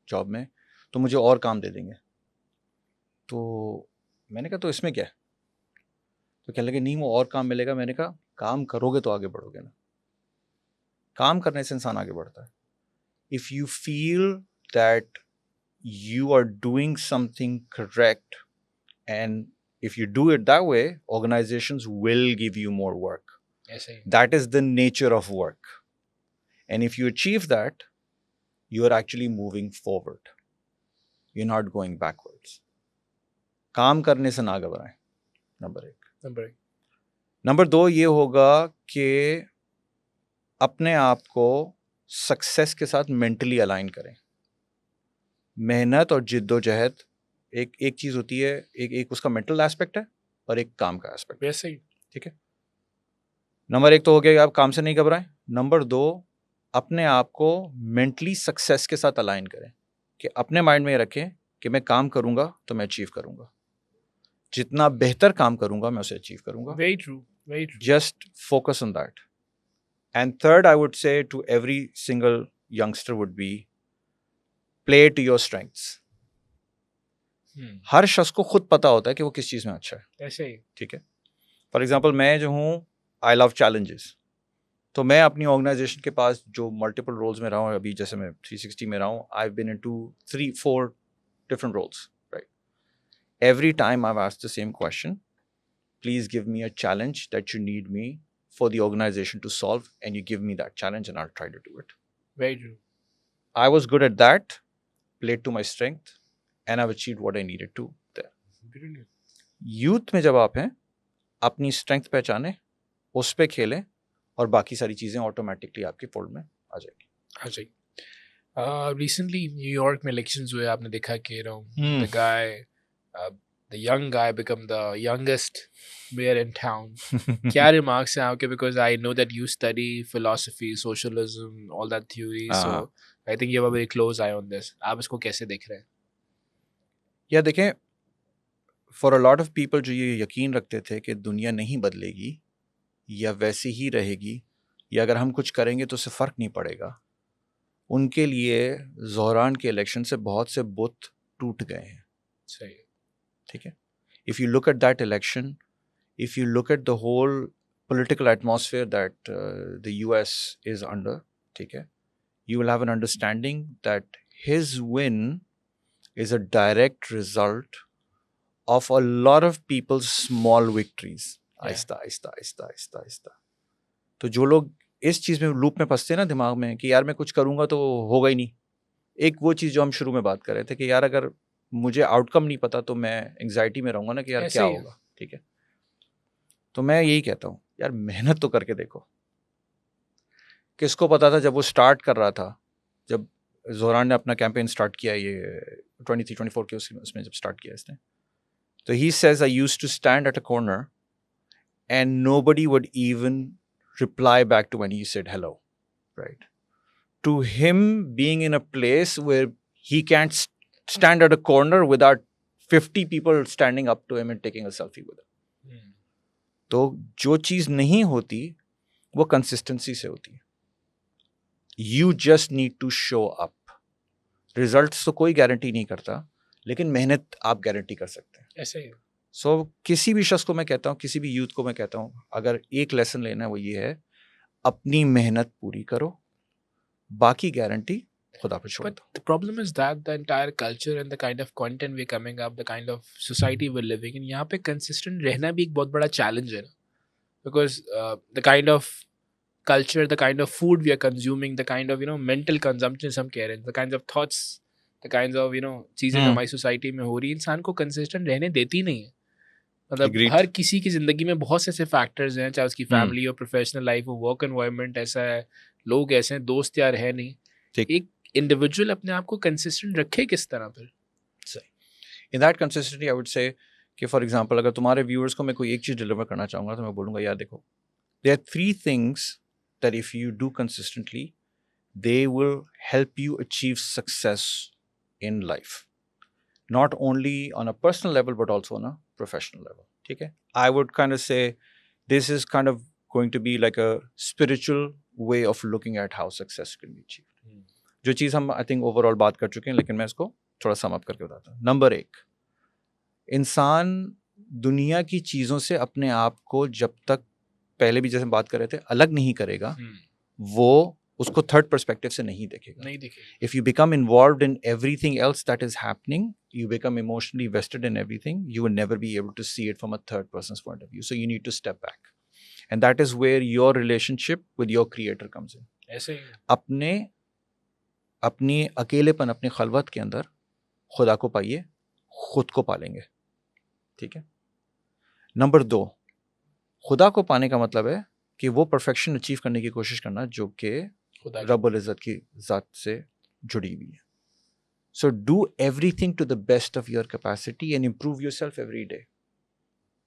जॉब में तो मुझे और काम दे देंगे। तो मैंने कहा तो इसमें क्या है? तो कहने लगे नहीं वो और काम मिलेगा। मैंने कहा काम करोगे तो आगे बढ़ोगे ना, काम करने से इंसान आगे बढ़ता है। If you feel that you are doing something correct, and if you do it that way, organizations will give you more work. Yes, that is the nature of work, and if you achieve that, you are actually moving forward, you're not going backwards. काम करने से ना घबराएं, number एक। Number दो ये होगा कि अपने आप को सक्सेस के साथ मेंटली अलाइन करें। मेहनत और जिद्दोजहद एक चीज़ होती है, एक उसका मेंटल एस्पेक्ट है और एक काम का एस्पेक्ट। वैसे ही ठीक है, नंबर एक तो हो गया कि आप काम से नहीं घबराएं। नंबर दो, अपने आप को मेंटली सक्सेस के साथ अलाइन करें, कि अपने माइंड में रखें कि मैं काम करूंगा तो मैं अचीव करूंगा, जितना बेहतर काम करूंगा मैं उसे अचीव करूंगा। Very true, very true. Just focus on that. And third, I would say to every single youngster would be play to your strengths. हर शख्स को खुद पता होता है कि वो किस चीज़ में अच्छा है। ऐसे ही, ठीक है, फॉर एग्जाम्पल मैं जो हूँ, आई लव चैलेंजेस, तो मैं अपनी ऑर्गेनाइजेशन के पास जो मल्टीपल रोल्स में रहा हूँ, अभी जैसे मैं 360 में रहा हूँ, I have been into 3-4 different roles, right. Every time I have asked the same question, please give me a challenge that you need me for the organization to solve, and you give me that challenge and I'll try to do it. Very true. I was good at that, played to my strength, and I've achieved what I needed to there. Brilliant. Youth में जब आप हैं, अपनी strength पहचाने, उस पे खेलें, और बाकी सारी चीज़ें ऑटोमेटिकली आपके फोल्ड में आ जाएगी. हाँ जी. Recently, न्यूयॉर्क में इलेक्शंस हुए. आपने देखा कि Hmm. the young guy become the youngest mayor in town. क्या remarks हैं आपके? Because I know that you study philosophy, socialism, all that theory. So I think you have a very close eye on this. आप इसको कैसे देख रहे हैं? या देखें, for a lot of people जो ये यकीन रखते थे कि दुनिया नहीं बदलेगी या वैसी ही रहेगी, या अगर हम कुछ करेंगे तो उससे फ़र्क नहीं पड़ेगा, उनके लिए ज़ोहरान के इलेक्शन से बहुत से बुत टूट गए हैं. सही. ठीक है. If you look at that election, if you look at the whole political atmosphere that the US is under, ठीक है, you will have an understanding that his win is a direct result of a lot of people's small victories. Aahista Aahista Aahista Aahista Aahista. तो जो लोग इस चीज़ में loop में फंसते हैं ना दिमाग में कि यार मैं कुछ करूँगा तो होगा ही नहीं, एक वो चीज़ जो हम शुरू में बात कर रहे थे कि यार अगर मुझे आउटकम नहीं पता तो मैं एंग्जाइटी में रहूँगा ना कि यार क्या होगा. ठीक है. तो मैं यही कहता हूँ, यार मेहनत तो करके देखो. किसको पता था जब वो स्टार्ट कर रहा था, जब ज़ोहरान ने अपना कैंपेन स्टार्ट किया, ये 23-24 के उसमें जब स्टार्ट किया इसने, तो he says I used to stand at a corner and nobody would even reply back to when he said hello, right. To him being in a place where he can't stand at a corner without 50 people standing up to him and taking a selfie with him. तो जो चीज़ नहीं होती वो consistency से होती है. You just need to show up. Results तो कोई गारंटी नहीं करता, लेकिन मेहनत आप गारंटी कर सकते हैं. ऐसे ही. सो किसी भी शख्स को मैं कहता हूँ, किसी भी यूथ को मैं कहता हूँ, अगर एक लेसन लेना है वो ये है, अपनी मेहनत पूरी करो, बाकी गारंटी खुदा पे छोड़ But दो. the problem is that the entire culture and the kind of content we're coming up, the kind of society we're living in, यहाँ पे consistent रहना भी एक बहुत बड़ा challenge है ना. Because the kind of culture, the kind of food we are consuming, the kind of mental consumption हम कह रहे हैं, the kinds of thoughts, the kinds of चीज़ें जो हमारी society में हो रही है, इंसान को consistent रहने देती नहीं है. मतलब Agreed. हर किसी की ज़िंदगी में बहुत से ऐसे फैक्टर्स हैं, चाहे उसकी फैमिली हो, प्रोफेशनल लाइफ हो, वर्क एनवायरनमेंट ऐसा है, लोग ऐसे हैं, दोस्त यार है नहीं. ठीक. एक इंडिविजुअल अपने आप को कंसिस्टेंट रखे किस तरह फिर? सही. In that consistency I would से कि फॉर एग्जांपल अगर तुम्हारे व्यूअर्स को मैं कोई एक चीज़ डिलीवर करना चाहूँगा तो मैं बोलूँगा, यार देखो, there are 3 things that if you do consistently they will help you achieve success in life, not only on a personal level but also on a professional level. ठीक है. I would kind of say this is kind of going to be like a spiritual way of looking at how success can be achieved. जो चीज़ हम I think overall बात कर चुके हैं, लेकिन मैं इसको थोड़ा सम अप करके बताता हूँ. नंबर 1, इंसान दुनिया की चीज़ों से अपने आप को जब तक, पहले भी जैसे बात कर रहे थे, अलग नहीं करेगा, वो उसको थर्ड पर्सपेक्टिव से नहीं देखेगा. If you become involved in everything else that is happening, you become emotionally vested in everything, you will never be able to see it from a third person's point of view. So you need to step back, and that is where your relationship with your creator comes in. ऐसे ही. अपनी अकेलेपन, अपनी खलवत के अंदर खुदा को पाइए, खुद को पालेंगे. ठीक है. नंबर 2, खुदा को पाने का मतलब है कि वो परफेक्शन अचीव करने की कोशिश करना जो कि रब्बुल इज़्ज़त की ज़ात से जुड़ी हुई है. So do everything to the best of your capacity and improve yourself every day.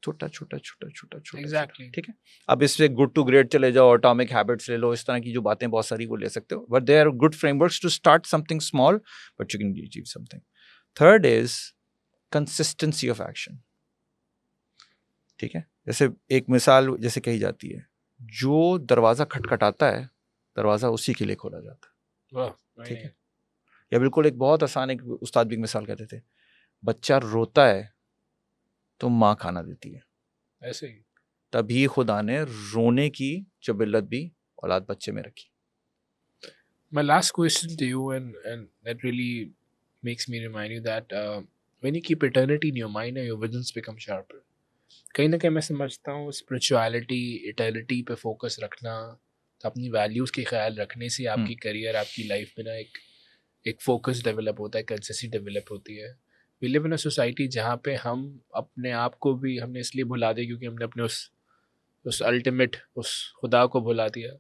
छोटा छोटा छोटा छोटा छोटा. एग्जैक्टली. ठीक है. अब इससे गुड टू ग्रेट चले जाओ, एटॉमिक हैबिट्स ले लो, इस तरह की जो बातें बहुत सारी वो ले सकते हो, but they are good frameworks to start something small, but you can achieve something. Third is consistency of action. ठीक है. जैसे एक मिसाल जैसे कही जाती है, जो दरवाज़ा खटखटाता है, दरवाज़ा उसी के लिए खोला जाता है. ठीक है. या बिल्कुल एक बहुत आसान, एक उस्ताद भी एक मिसाल कहते थे, बच्चा रोता है तो माँ खाना देती है. ऐसे ही. तभी खुदा ने रोने की जबिल्लत भी औलाद बच्चे में रखी. My last question to you, and that really makes me remind you that when you keep eternity in your mind, your visions become sharper. कहीं ना कहीं मैं समझता हूँ स्पिरिचुअलिटी, इटर्निटी पे फोकस रखना, तो अपनी वैल्यूज़ के ख्याल रखने से आपकी करियर, आपकी लाइफ में ना एक फोकस डेवलप होता है, कंसिस्टेंसी डेवलप होती है. We live in a society जहाँ पे हम अपने आप को भी हमने इसलिए भुला दिया क्योंकि हमने अपने उस अल्टीमेट उस खुदा को भुला दिया.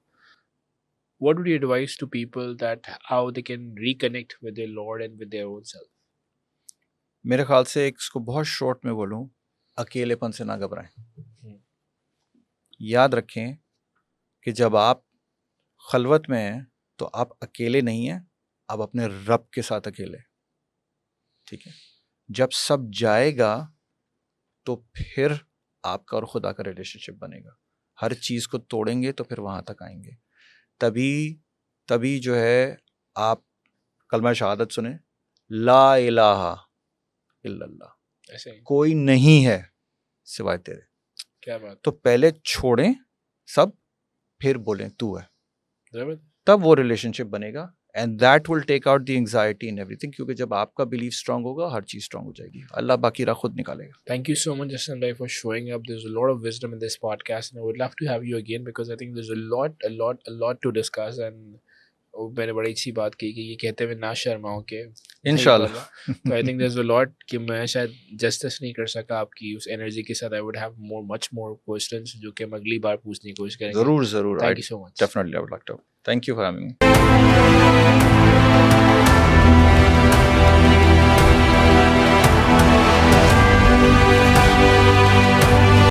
What would you advise to people that how they can reconnect with their Lord and with their own self? मेरे ख्याल से एक इसको बहुत शॉर्ट में बोलूं, अकेलेपन से ना घबराएं. याद रखें कि जब आप खलवत में हैं तो आप अकेले नहीं हैं, आप अपने रब के साथ अकेले. ठीक है. जब सब जाएगा तो फिर आपका और खुदा का रिलेशनशिप बनेगा. हर चीज़ को तोड़ेंगे तो फिर वहाँ तक आएंगे. तभी जो है आप कलमा शहादत सुने, ला इलाहा इल्लल्लाह, ऐसे ही. कोई नहीं है सिवाय तेरे. क्या बात. तो पहले छोड़ें सब, फिर बोलें तू है, जबरदस्त. तब वो रिलेशनशिप बनेगा. And that will take out the anxiety in everything, क्योंकि जब आपका बिलीफ स्ट्रांग होगा हर चीज़ स्ट्रांग हो जाएगी. अल्लाह बाकी राह खुद निकालेगा. Thank you so much, Justin Bhai, for showing up. There's a lot of wisdom in this podcast, and I would love to have you again because I think there's a lot to discuss. And मैंने बड़ी अच्छी बात की कि ये कहते हुए ना शर्माओ के इंशाल्लाह. तो I think there is a lot कि मैं शायद जस्टिस नहीं कर सका आपकी उस एनर्जी के साथ. I would have much more questions जो कि हम अगली बार पूछने की कोशिश करेंगे. जरूर. Thank you so much. Definitely I would like to. Thank you for having me.